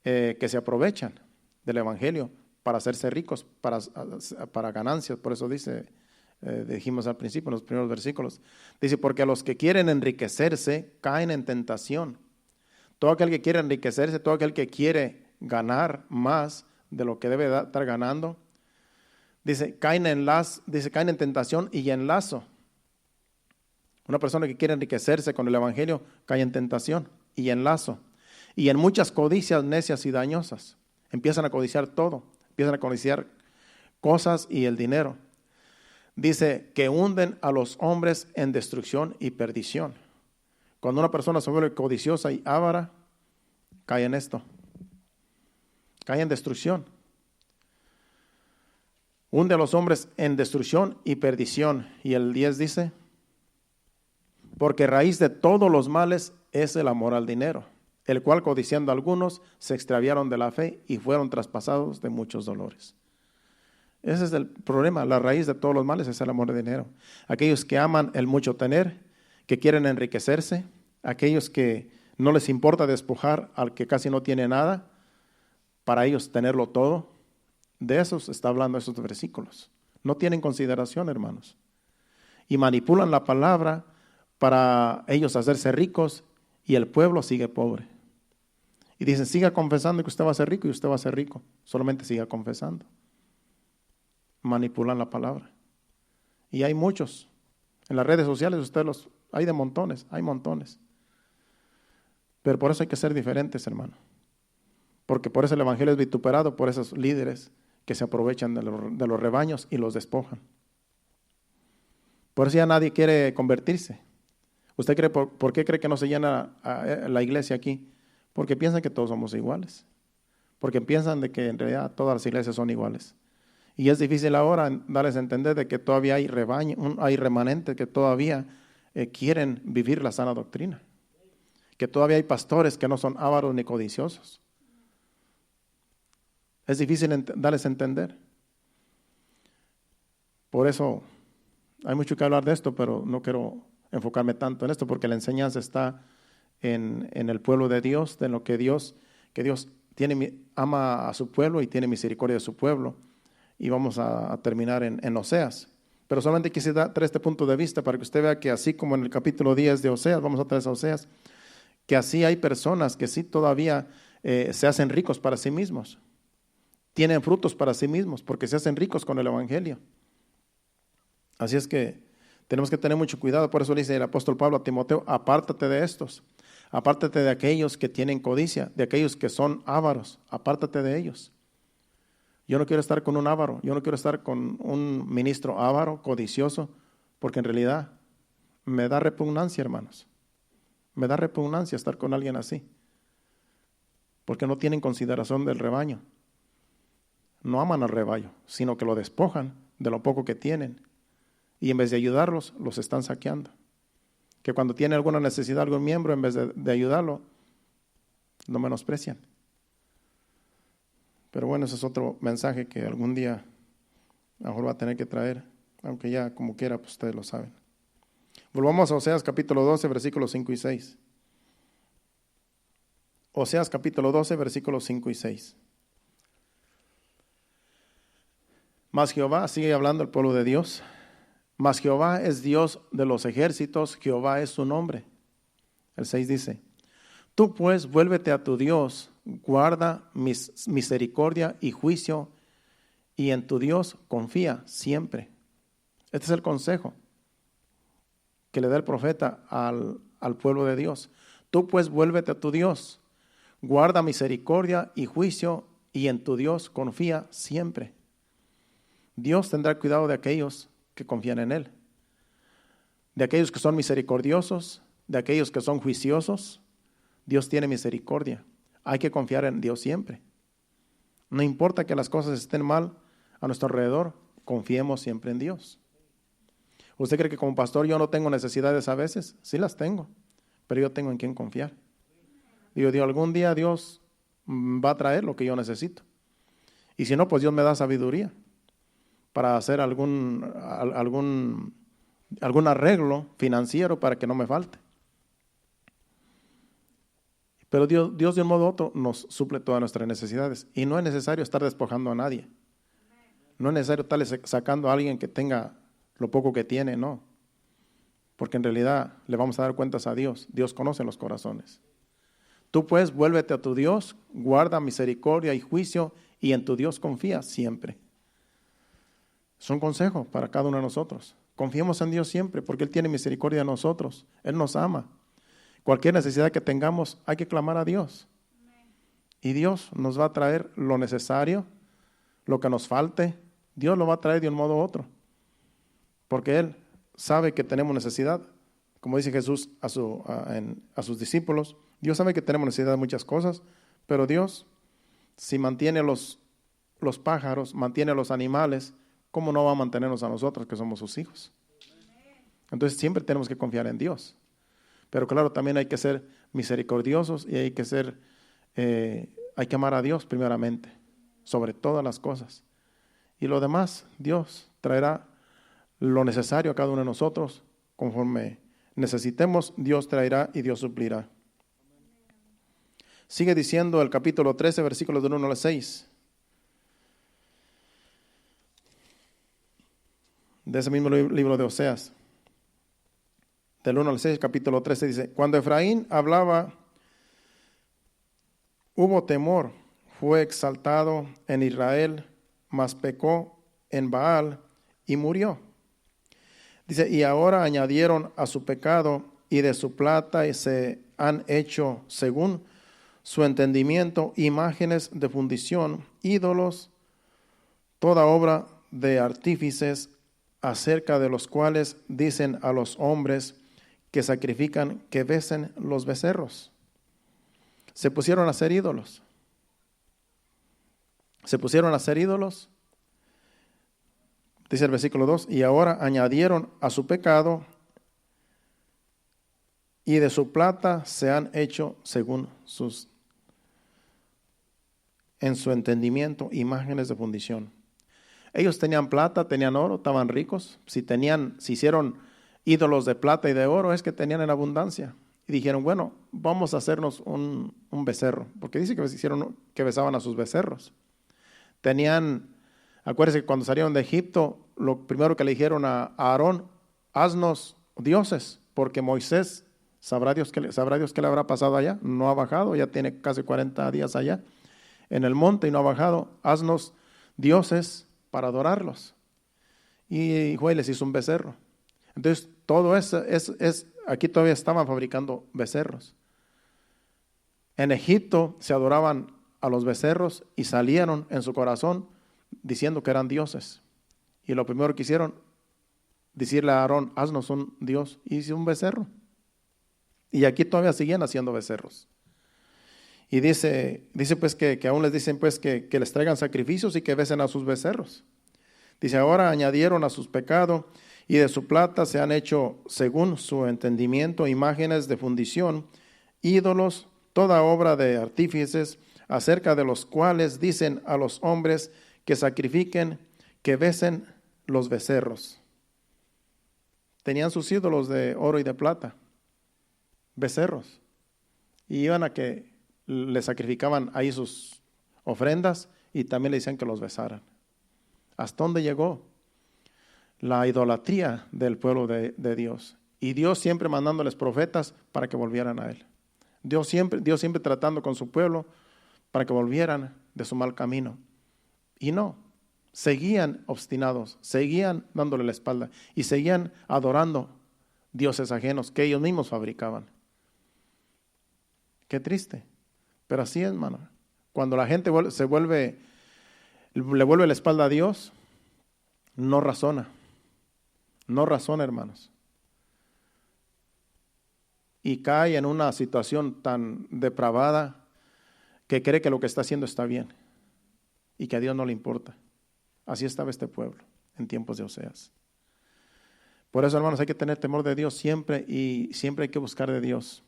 que se aprovechan del evangelio para hacerse ricos, para ganancias. Por eso dice, dijimos al principio en los primeros versículos, dice, porque a los que quieren enriquecerse caen en tentación. Todo aquel que quiere enriquecerse, todo aquel que quiere ganar más de lo que debe estar ganando, dice, caen en tentación y en lazo. Una persona que quiere enriquecerse con el evangelio cae en tentación y en lazo. Y en muchas codicias necias y dañosas. Empiezan a codiciar todo. Empiezan a codiciar cosas y el dinero. Dice que hunden a los hombres en destrucción y perdición. Cuando una persona se vuelve codiciosa y avara, cae en esto. Cae en destrucción. hunde a los hombres en destrucción y perdición. Y el 10 dice, porque raíz de todos los males es el amor al dinero, el cual codiciando algunos se extraviaron de la fe y fueron traspasados de muchos dolores. Ese es el problema, la raíz de todos los males es el amor al dinero. Aquellos que aman el mucho tener, que quieren enriquecerse, aquellos que no les importa despojar al que casi no tiene nada, para ellos tenerlo todo. De esos está hablando esos versículos. No tienen consideración, hermanos. Y manipulan la palabra para ellos hacerse ricos y el pueblo sigue pobre. Y dicen, siga confesando que usted va a ser rico y usted va a ser rico. Solamente siga confesando. Manipulan la palabra. Y hay muchos. En las redes sociales hay de montones, hay montones. Pero por eso hay que ser diferentes, hermano. Porque por eso el evangelio es vituperado por esos líderes que se aprovechan de los rebaños y los despojan. Por eso ya nadie quiere convertirse. ¿Usted cree por qué cree que no se llena la iglesia aquí? Porque piensan que todos somos iguales. Porque piensan de que en realidad todas las iglesias son iguales. Y es difícil ahora darles a entender de que todavía hay hay remanentes que todavía quieren vivir la sana doctrina. Que todavía hay pastores que no son ávaros ni codiciosos. Es difícil darles a entender. Por eso hay mucho que hablar de esto, pero no quiero enfocarme tanto en esto porque la enseñanza está en el pueblo de Dios, de lo que Dios ama a su pueblo y tiene misericordia de su pueblo. Y vamos a terminar en Oseas. Pero solamente quise traer este punto de vista para que usted vea que así como en el capítulo 10 de Oseas, vamos a traer a Oseas, que así hay personas que sí todavía se hacen ricos para sí mismos. Tienen frutos para sí mismos porque se hacen ricos con el evangelio. Así es que tenemos que tener mucho cuidado. Por eso le dice el apóstol Pablo a Timoteo, apártate de estos. Apártate de aquellos que tienen codicia, de aquellos que son ávaros. Apártate de ellos. Yo no quiero estar con un ávaro, yo no quiero estar con un ministro ávaro, codicioso, porque en realidad me da repugnancia, hermanos. Me da repugnancia estar con alguien así, porque no tienen consideración del rebaño. No aman al rebaño, sino que lo despojan de lo poco que tienen. Y en vez de ayudarlos, los están saqueando. Que cuando tiene alguna necesidad algún miembro, en vez de ayudarlo, lo menosprecian. Pero bueno, ese es otro mensaje que algún día a lo mejor va a tener que traer, aunque ya como quiera, pues ustedes lo saben. Volvamos a Oseas capítulo 12, versículos 5 y 6. Oseas capítulo 12, versículos 5 y 6. Mas Jehová, sigue hablando el pueblo de Dios, mas Jehová es Dios de los ejércitos, Jehová es su nombre. El 6 dice, tú pues vuélvete a tu Dios, guarda misericordia y juicio, y en tu Dios confía siempre. Este es el consejo que le da el profeta al pueblo de Dios. Tú pues vuélvete a tu Dios, guarda misericordia y juicio, y en tu Dios confía siempre. Dios tendrá cuidado de aquellos que confían en Él, de aquellos que son misericordiosos, de aquellos que son juiciosos. Dios tiene misericordia. Hay que confiar en Dios siempre. No importa que las cosas estén mal a nuestro alrededor, confiemos siempre en Dios. ¿Usted cree que como pastor yo no tengo necesidades a veces? Sí las tengo, pero yo tengo en quién confiar. Digo, algún día Dios va a traer lo que yo necesito. Y si no, pues Dios me da sabiduría para hacer algún arreglo financiero para que no me falte. Pero Dios de un modo u otro nos suple todas nuestras necesidades. Y no es necesario estar despojando a nadie. No es necesario estarle sacando a alguien que tenga lo poco que tiene, no. Porque en realidad le vamos a dar cuentas a Dios. Dios conoce los corazones. Tú pues vuélvete a tu Dios, guarda misericordia y juicio, y en tu Dios confía siempre. Es un consejo para cada uno de nosotros. Confiemos en Dios siempre, porque Él tiene misericordia de nosotros. Él nos ama. Cualquier necesidad que tengamos, hay que clamar a Dios. Y Dios nos va a traer lo necesario, lo que nos falte. Dios lo va a traer de un modo u otro. Porque Él sabe que tenemos necesidad. Como dice Jesús a sus discípulos, Dios sabe que tenemos necesidad de muchas cosas, pero Dios, si mantiene los pájaros, mantiene los animales, ¿cómo no va a mantenernos a nosotros que somos sus hijos? Entonces siempre tenemos que confiar en Dios. Pero claro, también hay que ser misericordiosos y hay que amar a Dios primeramente, sobre todas las cosas. Y lo demás, Dios traerá lo necesario a cada uno de nosotros, conforme necesitemos, Dios traerá y Dios suplirá. Sigue diciendo el capítulo 13, versículos del 1 al 6. De ese mismo libro de Oseas. Del 1 al 6, capítulo 13 dice: Cuando Efraín hablaba, hubo temor, fue exaltado en Israel, mas pecó en Baal y murió. Dice, y ahora añadieron a su pecado y de su plata y se han hecho, según su entendimiento, imágenes de fundición, ídolos, toda obra de artífices, acerca de los cuales dicen a los hombres que sacrifican que besen los becerros. Se pusieron a hacer ídolos. Se pusieron a hacer ídolos. Dice el versículo 2, y ahora añadieron a su pecado y de su plata se han hecho según en su entendimiento imágenes de fundición. Ellos tenían plata, tenían oro, estaban ricos. Si hicieron ídolos de plata y de oro, es que tenían en abundancia. Y dijeron, bueno, vamos a hacernos un becerro, porque dice que besaban a sus becerros. Acuérdense que cuando salieron de Egipto, lo primero que le dijeron a Aarón, haznos dioses, porque Moisés, sabrá Dios qué le habrá pasado allá, no ha bajado, ya tiene casi 40 días allá en el monte y no ha bajado, haznos dioses para adorarlos. Y Joel les hizo un becerro. Entonces, todo eso aquí todavía estaban fabricando becerros. En Egipto se adoraban a los becerros y salieron en su corazón diciendo que eran dioses. Y lo primero que hicieron, decirle a Aarón, haznos un dios, y hizo un becerro. Y aquí todavía siguen haciendo becerros. Y dice pues que aún les dicen pues que les traigan sacrificios y que besen a sus becerros. Dice, ahora añadieron a sus pecados y de su plata se han hecho, según su entendimiento, imágenes de fundición, ídolos, toda obra de artífices, acerca de los cuales dicen a los hombres que sacrifiquen, que besen los becerros. Tenían sus ídolos de oro y de plata, becerros, y iban a que le sacrificaban ahí sus ofrendas y también le decían que los besaran. ¿Hasta dónde llegó la idolatría del pueblo de Dios? Y Dios siempre mandándoles profetas para que volvieran a Él. Dios siempre tratando con su pueblo para que volvieran de su mal camino. Y no, seguían obstinados, seguían dándole la espalda y seguían adorando dioses ajenos que ellos mismos fabricaban. Qué triste, pero así es, hermano. Cuando la gente le vuelve la espalda a Dios, no razona, hermanos. Y cae en una situación tan depravada que cree que lo que está haciendo está bien y que a Dios no le importa. Así estaba este pueblo en tiempos de Oseas. Por eso, hermanos, hay que tener temor de Dios siempre y siempre hay que buscar de Dios.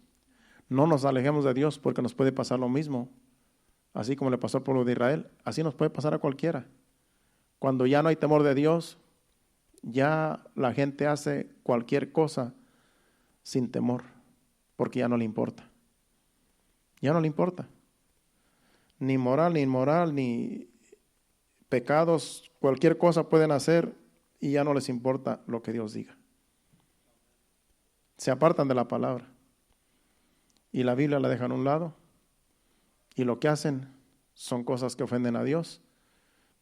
No nos alejemos de Dios porque nos puede pasar lo mismo. Así como le pasó al pueblo de Israel, así nos puede pasar a cualquiera. Cuando ya no hay temor de Dios, ya la gente hace cualquier cosa sin temor, porque ya no le importa. Ya no le importa. Ni moral, ni inmoral, ni pecados, cualquier cosa pueden hacer y ya no les importa lo que Dios diga. Se apartan de la palabra y la Biblia la dejan a un lado y lo que hacen son cosas que ofenden a Dios,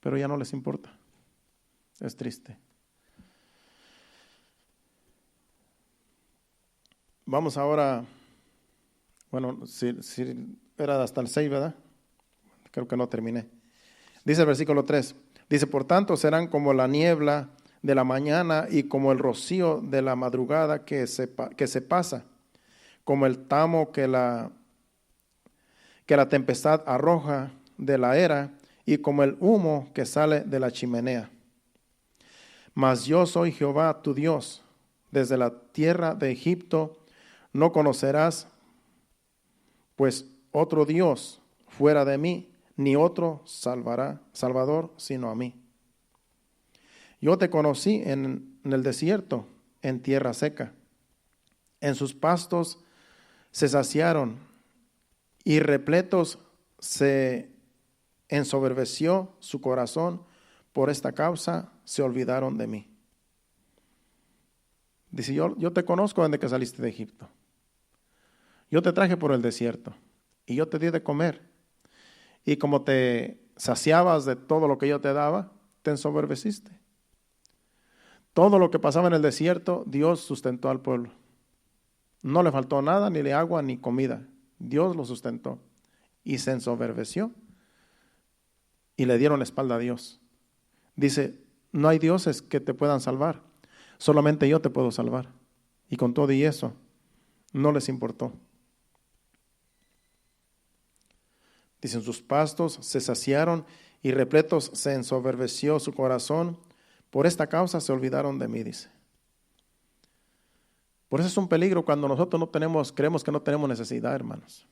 pero ya no les importa. Es triste. Vamos ahora, bueno, si era hasta el 6, ¿verdad? Creo que no terminé. Dice el versículo 3, dice, por tanto serán como la niebla de la mañana y como el rocío de la madrugada que se pasa, como el tamo que la tempestad arroja de la era y como el humo que sale de la chimenea. Mas yo soy Jehová tu Dios. Desde la tierra de Egipto no conocerás, pues otro Dios fuera de mí, ni otro Salvador sino a mí. Yo te conocí en el desierto, en tierra seca. En sus pastos se saciaron y repletos se ensoberbeció su corazón. Por esta causa se olvidaron de mí. Dice, yo te conozco desde que saliste de Egipto. Yo te traje por el desierto y yo te di de comer. Y como te saciabas de todo lo que yo te daba, te ensoberbeciste. Todo lo que pasaba en el desierto, Dios sustentó al pueblo. No le faltó nada, ni agua, ni comida. Dios lo sustentó. Y se ensoberbeció. Y le dieron la espalda a Dios. Dice, no hay dioses que te puedan salvar. Solamente yo te puedo salvar. Y con todo y eso, no les importó. Dicen, sus pastos se saciaron y repletos se ensoberbeció su corazón. Por esta causa se olvidaron de mí, dice. Por eso es un peligro cuando nosotros creemos que no tenemos necesidad, hermanos.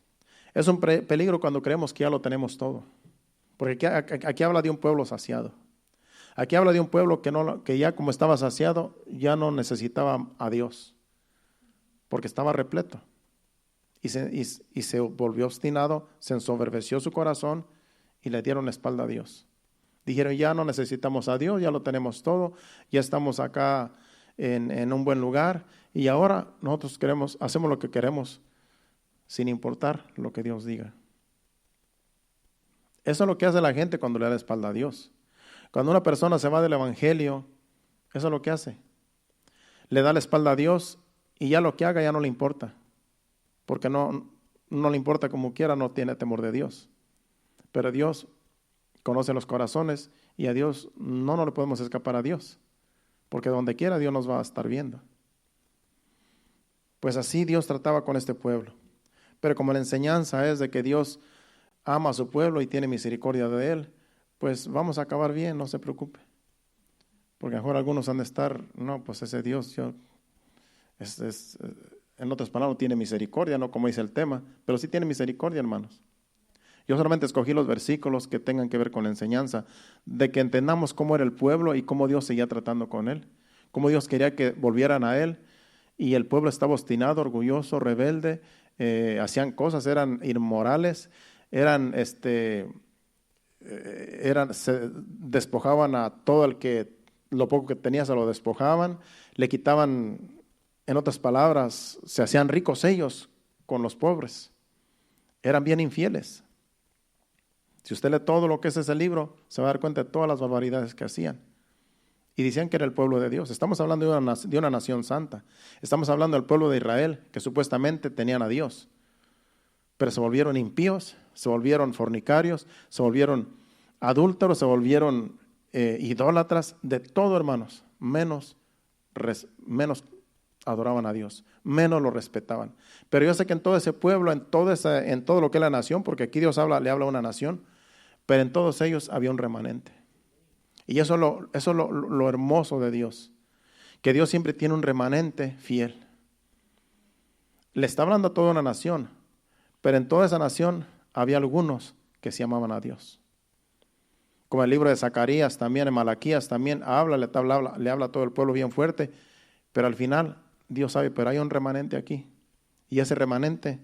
Es un peligro cuando creemos que ya lo tenemos todo. Porque aquí habla de un pueblo saciado. Aquí habla de un pueblo que ya como estaba saciado, ya no necesitaba a Dios. Porque estaba repleto. Y se volvió obstinado, se ensoberbeció su corazón y le dieron la espalda a Dios. Dijeron, ya no necesitamos a Dios, ya lo tenemos todo, ya estamos acá en un buen lugar y ahora nosotros hacemos lo que queremos sin importar lo que Dios diga. Eso es lo que hace la gente cuando le da la espalda a Dios. Cuando una persona se va del evangelio, eso es lo que hace. Le da la espalda a Dios y ya lo que haga ya no le importa. Porque no le importa como quiera, no tiene temor de Dios. Pero Dios conoce los corazones y a Dios no le podemos escapar a Dios. Porque donde quiera Dios nos va a estar viendo. Pues así Dios trataba con este pueblo. Pero como la enseñanza es de que Dios ama a su pueblo y tiene misericordia de él, pues vamos a acabar bien, no se preocupe. Porque a lo mejor algunos han de estar, no, pues ese Dios, en otras palabras, tiene misericordia, no como dice el tema, pero sí tiene misericordia, hermanos. Yo solamente escogí los versículos que tengan que ver con la enseñanza, de que entendamos cómo era el pueblo y cómo Dios seguía tratando con él, cómo Dios quería que volvieran a él, y el pueblo estaba obstinado, orgulloso, rebelde, hacían cosas, eran inmorales, se despojaban a todo el que, lo poco que tenía se lo despojaban, le quitaban, en otras palabras, se hacían ricos ellos con los pobres, eran bien infieles. Si usted lee todo lo que es ese libro, se va a dar cuenta de todas las barbaridades que hacían. Y decían que era el pueblo de Dios. Estamos hablando de una nación santa. Estamos hablando del pueblo de Israel, que supuestamente tenían a Dios. Pero se volvieron impíos, se volvieron fornicarios, se volvieron adúlteros, se volvieron idólatras, de todo, hermanos. Menos adoraban a Dios, menos lo respetaban. Pero yo sé que en todo ese pueblo, en todo lo que es la nación, porque aquí Dios le habla a una nación, pero en todos ellos había un remanente. Y eso es lo hermoso de Dios, que Dios siempre tiene un remanente fiel. Le está hablando a toda una nación, pero en toda esa nación había algunos que se amaban a Dios. Como el libro de Zacarías también, en Malaquías también le habla a todo el pueblo bien fuerte, pero al final Dios sabe, pero hay un remanente aquí. Y ese remanente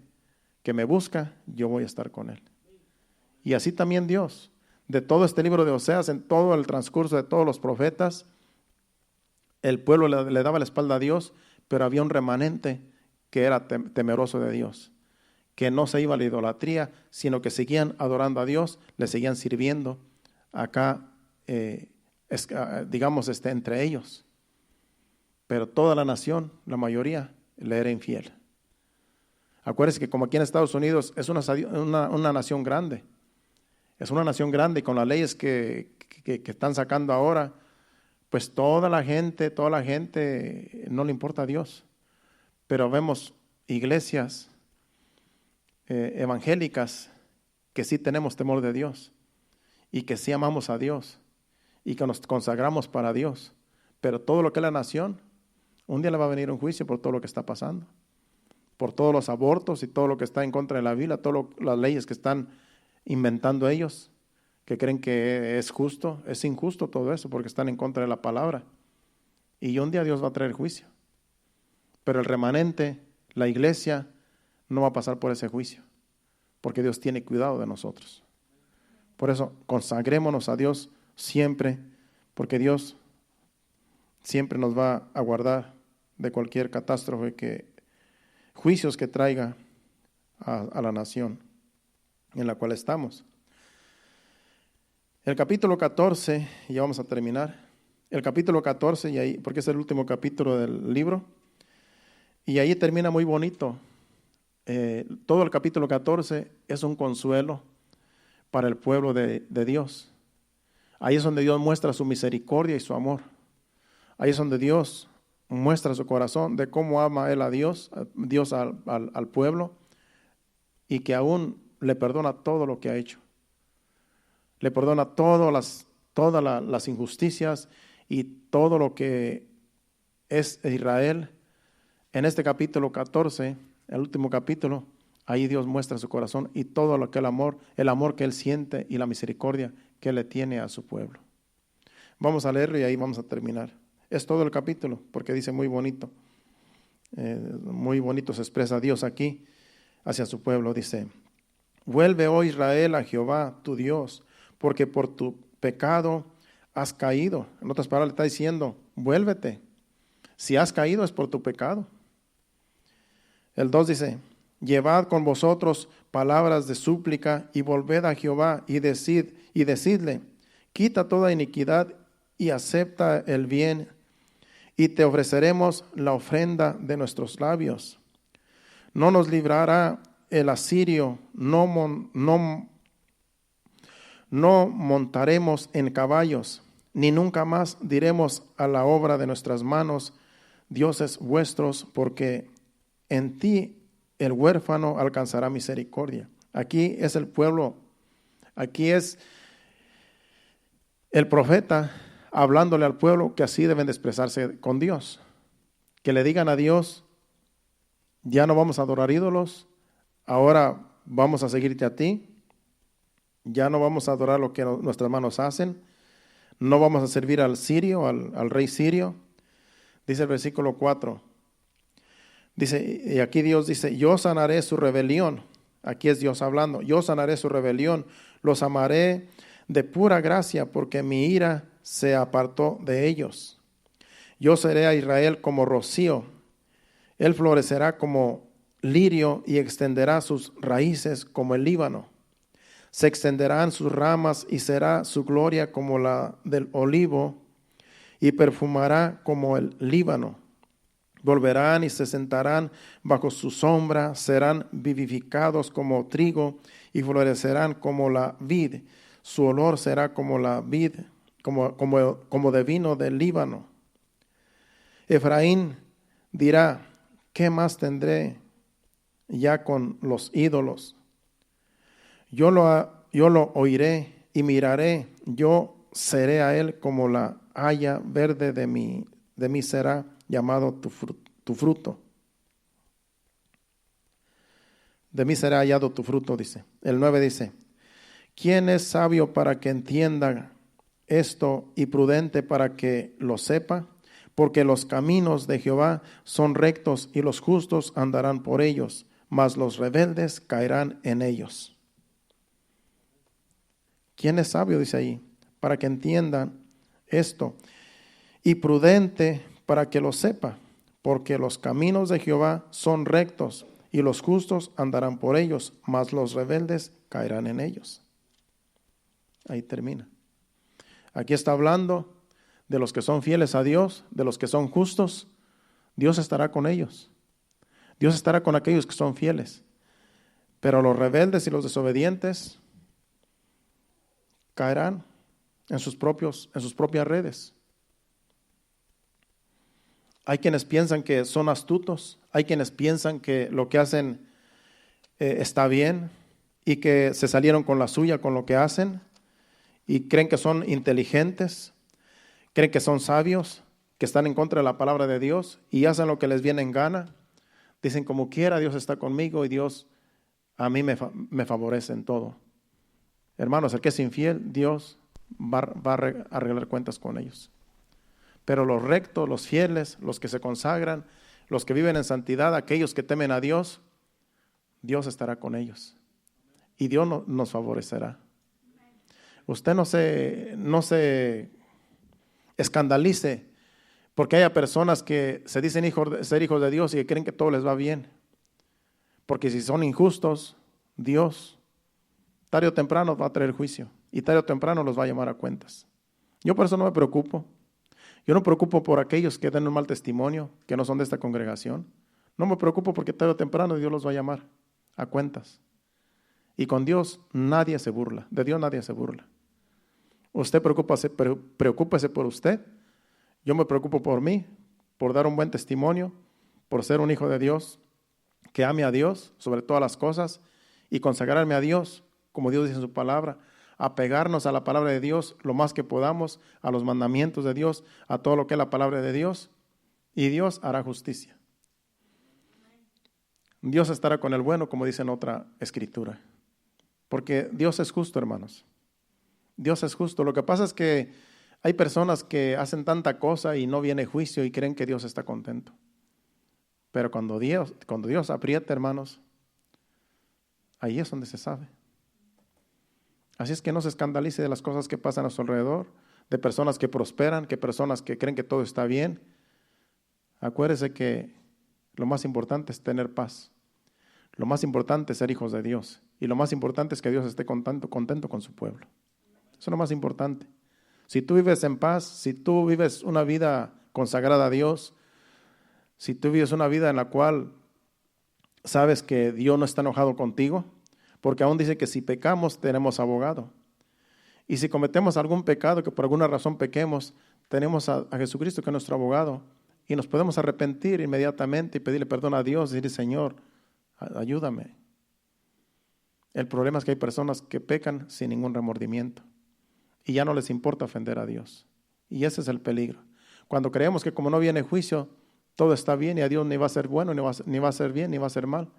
que me busca, yo voy a estar con él. Y así también Dios, de todo este libro de Oseas, en todo el transcurso de todos los profetas, el pueblo le daba la espalda a Dios, pero había un remanente que era temeroso de Dios, que no se iba a la idolatría, sino que seguían adorando a Dios, le seguían sirviendo acá, entre ellos. Pero toda la nación, la mayoría, le era infiel. Acuérdense que como aquí en Estados Unidos es una nación grande. Es una nación grande y con las leyes que están sacando ahora, pues toda la gente no le importa a Dios. Pero vemos iglesias evangélicas que sí tenemos temor de Dios y que sí amamos a Dios y que nos consagramos para Dios. pero todo lo que es la nación, un día le va a venir un juicio por todo lo que está pasando, por todos los abortos y todo lo que está en contra de la Biblia, todas las leyes que están inventando ellos, que creen que es justo, es injusto todo eso porque están en contra de la palabra. Y un día Dios va a traer juicio. Pero el remanente, la iglesia, no va a pasar por ese juicio, porque Dios tiene cuidado de nosotros. Por eso, consagrémonos a Dios siempre, porque Dios siempre nos va a guardar de cualquier catástrofe, juicios que traiga a la nación en la cual estamos. El capítulo 14, y ya vamos a terminar. El capítulo 14, y ahí, porque es el último capítulo del libro, y ahí termina muy bonito. Todo el capítulo 14 es un consuelo para el pueblo de Dios. Ahí es donde Dios muestra su misericordia y su amor. Ahí es donde Dios muestra su corazón de cómo ama Él a Dios al pueblo, y que aún le perdona todo lo que ha hecho. Le perdona todas las injusticias y todo lo que es Israel. En este capítulo 14, el último capítulo, ahí Dios muestra su corazón y todo lo que el amor que Él siente y la misericordia que Él le tiene a su pueblo. Vamos a leerlo y ahí vamos a terminar. Es todo el capítulo, porque dice muy bonito se expresa Dios aquí hacia su pueblo. Dice: vuelve, oh Israel, a Jehová tu Dios, porque por tu pecado has caído. En otras palabras le está diciendo, vuélvete. Si has caído es por tu pecado. El 2 dice: llevad con vosotros palabras de súplica y volved a Jehová y decidle, quita toda iniquidad y acepta el bien, y te ofreceremos la ofrenda de nuestros labios. No nos librará el asirio, no montaremos en caballos, ni nunca más diremos a la obra de nuestras manos, dioses vuestros, porque en ti el huérfano alcanzará misericordia. Aquí es el pueblo, aquí es el profeta hablándole al pueblo que así deben de expresarse con Dios. Que le digan a Dios, ya no vamos a adorar ídolos, ahora vamos a seguirte a ti, ya no vamos a adorar lo que nuestras manos hacen, no vamos a servir al sirio, al rey sirio. Dice el versículo 4, dice, y aquí Dios dice, yo sanaré su rebelión. Aquí es Dios hablando, yo sanaré su rebelión, los amaré de pura gracia, porque mi ira se apartó de ellos. Yo seré a Israel como rocío, él florecerá como lirio y extenderá sus raíces como el Líbano. Se extenderán sus ramas y será su gloria como la del olivo y perfumará como el Líbano. Volverán y se sentarán bajo su sombra, serán vivificados como trigo y florecerán como la vid. Su olor será como la vid, como de vino del Líbano. Efraín dirá, ¿qué más tendré ya con los ídolos? Yo lo oiré y miraré, yo seré a él como la haya verde de mí será llamado tu fruto. De mí será hallado tu fruto, dice. El 9 dice, ¿quién es sabio para que entienda esto y prudente para que lo sepa? Porque los caminos de Jehová son rectos y los justos andarán por ellos, mas los rebeldes caerán en ellos. ¿Quién es sabio? Dice ahí, para que entiendan esto y prudente para que lo sepa, porque los caminos de Jehová son rectos y los justos andarán por ellos, mas los rebeldes caerán en ellos. Ahí termina. Aquí está hablando de los que son fieles a Dios, de los que son justos. Dios estará con ellos. Dios estará con aquellos que son fieles. Pero los rebeldes y los desobedientes caerán en sus propias redes. Hay quienes piensan que son astutos, hay quienes piensan que lo que hacen está bien y que se salieron con la suya con lo que hacen y creen que son inteligentes, creen que son sabios, que están en contra de la palabra de Dios y hacen lo que les viene en gana. Dicen como quiera, Dios está conmigo y Dios a mí me favorece en todo. Hermanos, el que es infiel, Dios va a arreglar cuentas con ellos. Pero los rectos, los fieles, los que se consagran, los que viven en santidad, aquellos que temen a Dios, Dios estará con ellos. Y Dios nos favorecerá. Usted no se escandalice porque haya personas que se dicen ser hijos de Dios y que creen que todo les va bien. Porque si son injustos, Dios tarde o temprano va a traer juicio y tarde o temprano los va a llamar a cuentas. Yo por eso no me preocupo. Yo no me preocupo por aquellos que den un mal testimonio, que no son de esta congregación. No me preocupo porque tarde o temprano Dios los va a llamar a cuentas. Y con Dios nadie se burla, de Dios nadie se burla. Usted preocúpese por usted. Yo me preocupo por mí, por dar un buen testimonio, por ser un hijo de Dios, que ame a Dios sobre todas las cosas y consagrarme a Dios, como Dios dice en su palabra, apegarnos a la palabra de Dios lo más que podamos, a los mandamientos de Dios, a todo lo que es la palabra de Dios, y Dios hará justicia. Dios estará con el bueno, como dice en otra escritura, porque Dios es justo, hermanos. Dios es justo. Lo que pasa es que hay personas que hacen tanta cosa y no viene juicio y creen que Dios está contento. Pero cuando Dios aprieta, hermanos, ahí es donde se sabe. Así es que no se escandalice de las cosas que pasan a su alrededor, de personas que prosperan, que personas que creen que todo está bien. Acuérdese que lo más importante es tener paz. Lo más importante es ser hijos de Dios. Y lo más importante es que Dios esté contento con su pueblo. Eso es lo más importante. Si tú vives en paz, si tú vives una vida consagrada a Dios, si tú vives una vida en la cual sabes que Dios no está enojado contigo, porque aún dice que si pecamos tenemos abogado. Y si cometemos algún pecado, que por alguna razón pequemos, tenemos a Jesucristo que es nuestro abogado. Y nos podemos arrepentir inmediatamente y pedirle perdón a Dios y decirle, Señor, ayúdame. El problema es que hay personas que pecan sin ningún remordimiento y ya no les importa ofender a Dios. Y ese es el peligro. Cuando creemos que como no viene juicio, todo está bien y a Dios ni va a ser bueno, ni va a ser bien, ni va a ser mal.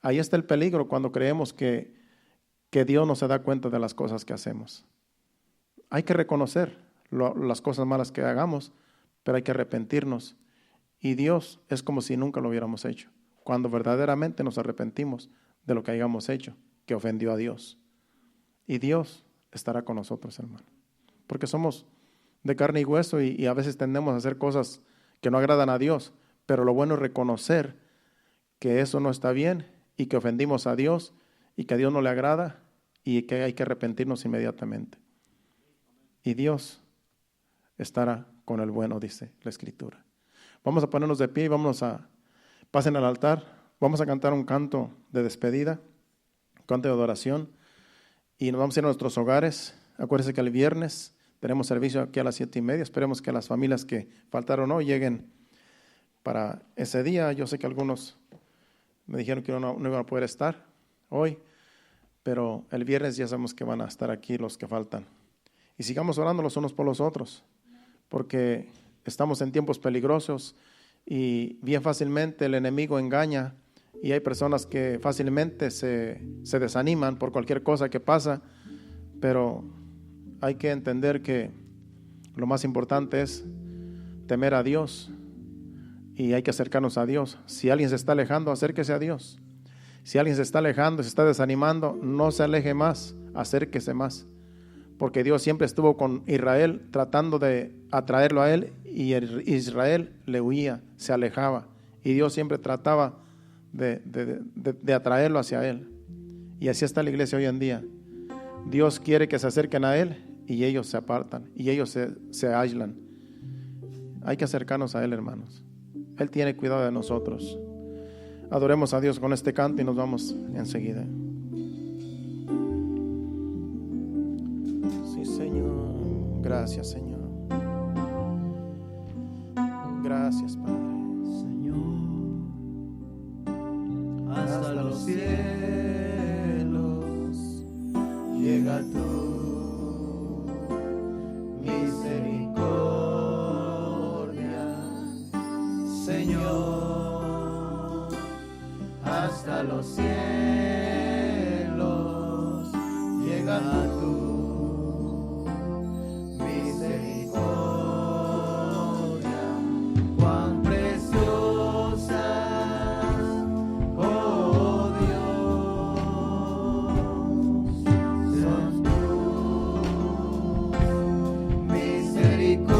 Ahí está el peligro cuando creemos que Dios no se da cuenta de las cosas que hacemos. Hay que reconocer las cosas malas que hagamos, pero hay que arrepentirnos. Y Dios es como si nunca lo hubiéramos hecho, cuando verdaderamente nos arrepentimos de lo que hayamos hecho, que ofendió a Dios. Y Dios estará con nosotros, hermano. Porque somos de carne y hueso y a veces tendemos a hacer cosas que no agradan a Dios, pero lo bueno es reconocer que eso no está bien y que ofendimos a Dios y que a Dios no le agrada y que hay que arrepentirnos inmediatamente. Y Dios estará con el bueno, dice la Escritura. Vamos a ponernos de pie y pasen al altar. Vamos a cantar un canto de despedida, un canto de adoración y nos vamos a ir a nuestros hogares. Acuérdense que el viernes tenemos servicio aquí a las 7:30. Esperemos que las familias que faltaron hoy lleguen para ese día. Yo sé que algunos me dijeron que no iban a poder estar hoy, pero el viernes ya sabemos que van a estar aquí los que faltan. Y sigamos orando los unos por los otros, porque estamos en tiempos peligrosos y bien fácilmente el enemigo engaña y hay personas que fácilmente se desaniman por cualquier cosa que pasa, pero hay que entender que lo más importante es temer a Dios y hay que acercarnos a Dios. Si alguien se está alejando, acérquese a Dios. Si alguien se está alejando, se está desanimando, no se aleje más, acérquese más. Porque Dios siempre estuvo con Israel tratando de atraerlo a Él y Israel le huía, se alejaba. Y Dios siempre trataba de atraerlo hacia Él. Y así está la iglesia hoy en día. Dios quiere que se acerquen a Él y ellos se apartan y ellos se aíslan. Hay que acercarnos a Él, hermanos. Él tiene cuidado de nosotros. Adoremos a Dios con este canto y nos vamos enseguida. Sí, Señor. Gracias, Señor. Gracias, Padre. Señor, hasta los cielos llega tu misericordia. Señor, hasta los cielos llega tu misericordia, cuán preciosas, oh Dios, son tus misericordias,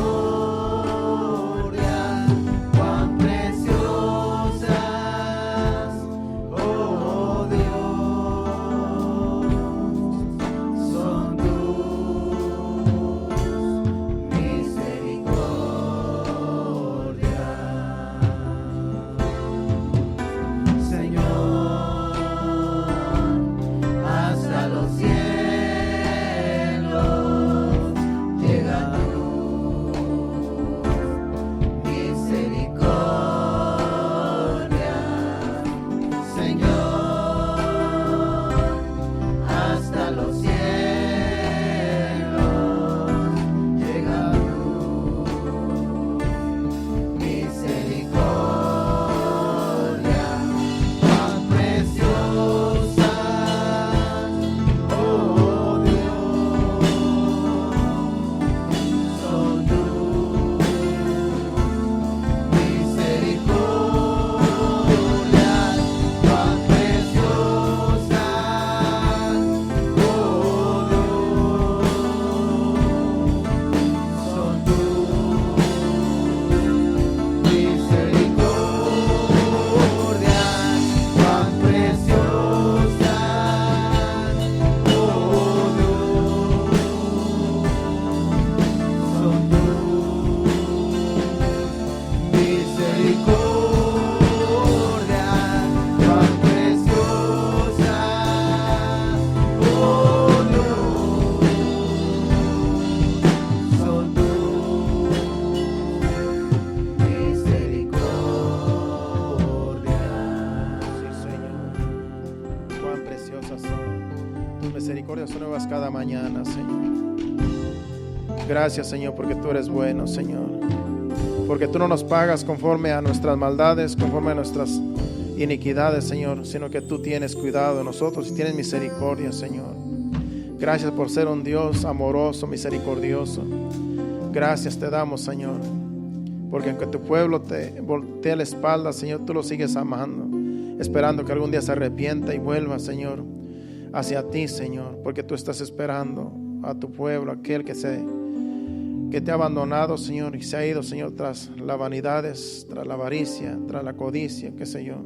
cuán preciosas, oh Dios, son tus misericordias. Señor, hasta los cielos llega tu misericordia. Señor, hasta los cielos llega tu misericordia, cuán preciosa, oh Dios, son tus misericordias, cuán preciosas, oh Dios, son tus misericordias, cuán preciosas, oh Dios, son tus misericordias, cuán preciosas, oh Dios, son tus misericordias. Sí, Señor. Cuán preciosas son. Tus misericordias son nuevas cada mañana, Señor. Gracias, Señor, porque tú eres bueno, Señor. Porque tú no nos pagas conforme a nuestras maldades, conforme a nuestras iniquidades, Señor, sino que tú tienes cuidado de nosotros y tienes misericordia, Señor. Gracias por ser un Dios amoroso, misericordioso. Gracias te damos, Señor, porque aunque tu pueblo te voltee la espalda, Señor, tú lo sigues amando, esperando que algún día se arrepienta y vuelva, Señor, hacia ti, Señor, porque tú estás esperando a tu pueblo, aquel que te ha abandonado, Señor, y se ha ido, Señor, tras las vanidades, tras la avaricia, tras la codicia, qué sé yo.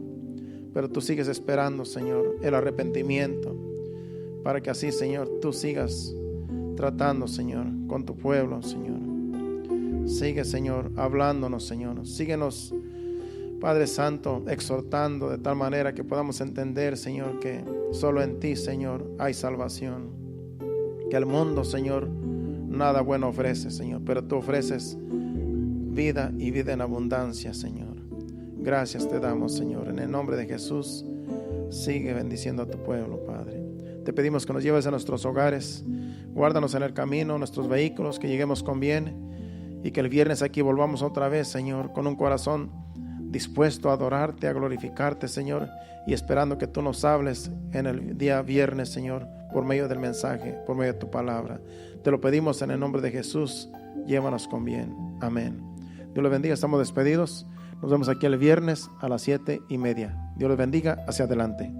Pero tú sigues esperando, Señor, el arrepentimiento, para que así, Señor, tú sigas tratando, Señor, con tu pueblo, Señor. Sigue, Señor, hablándonos, Señor. Síguenos, Padre Santo, exhortando de tal manera que podamos entender, Señor, que solo en ti, Señor, hay salvación. Que el mundo, Señor, nada bueno ofrece, Señor, pero tú ofreces vida y vida en abundancia, Señor. Gracias te damos, Señor. En el nombre de Jesús, sigue bendiciendo a tu pueblo, Padre. Te pedimos que nos lleves a nuestros hogares. Guárdanos en el camino, nuestros vehículos, que lleguemos con bien. Y que el viernes aquí volvamos otra vez, Señor, con un corazón dispuesto a adorarte, a glorificarte, Señor, y esperando que tú nos hables en el día viernes, Señor, por medio del mensaje, por medio de tu palabra. Te lo pedimos en el nombre de Jesús. Llévanos con bien. Amén. Dios les bendiga. Estamos despedidos. Nos vemos aquí el viernes a las 7:30. Dios les bendiga. Hacia adelante.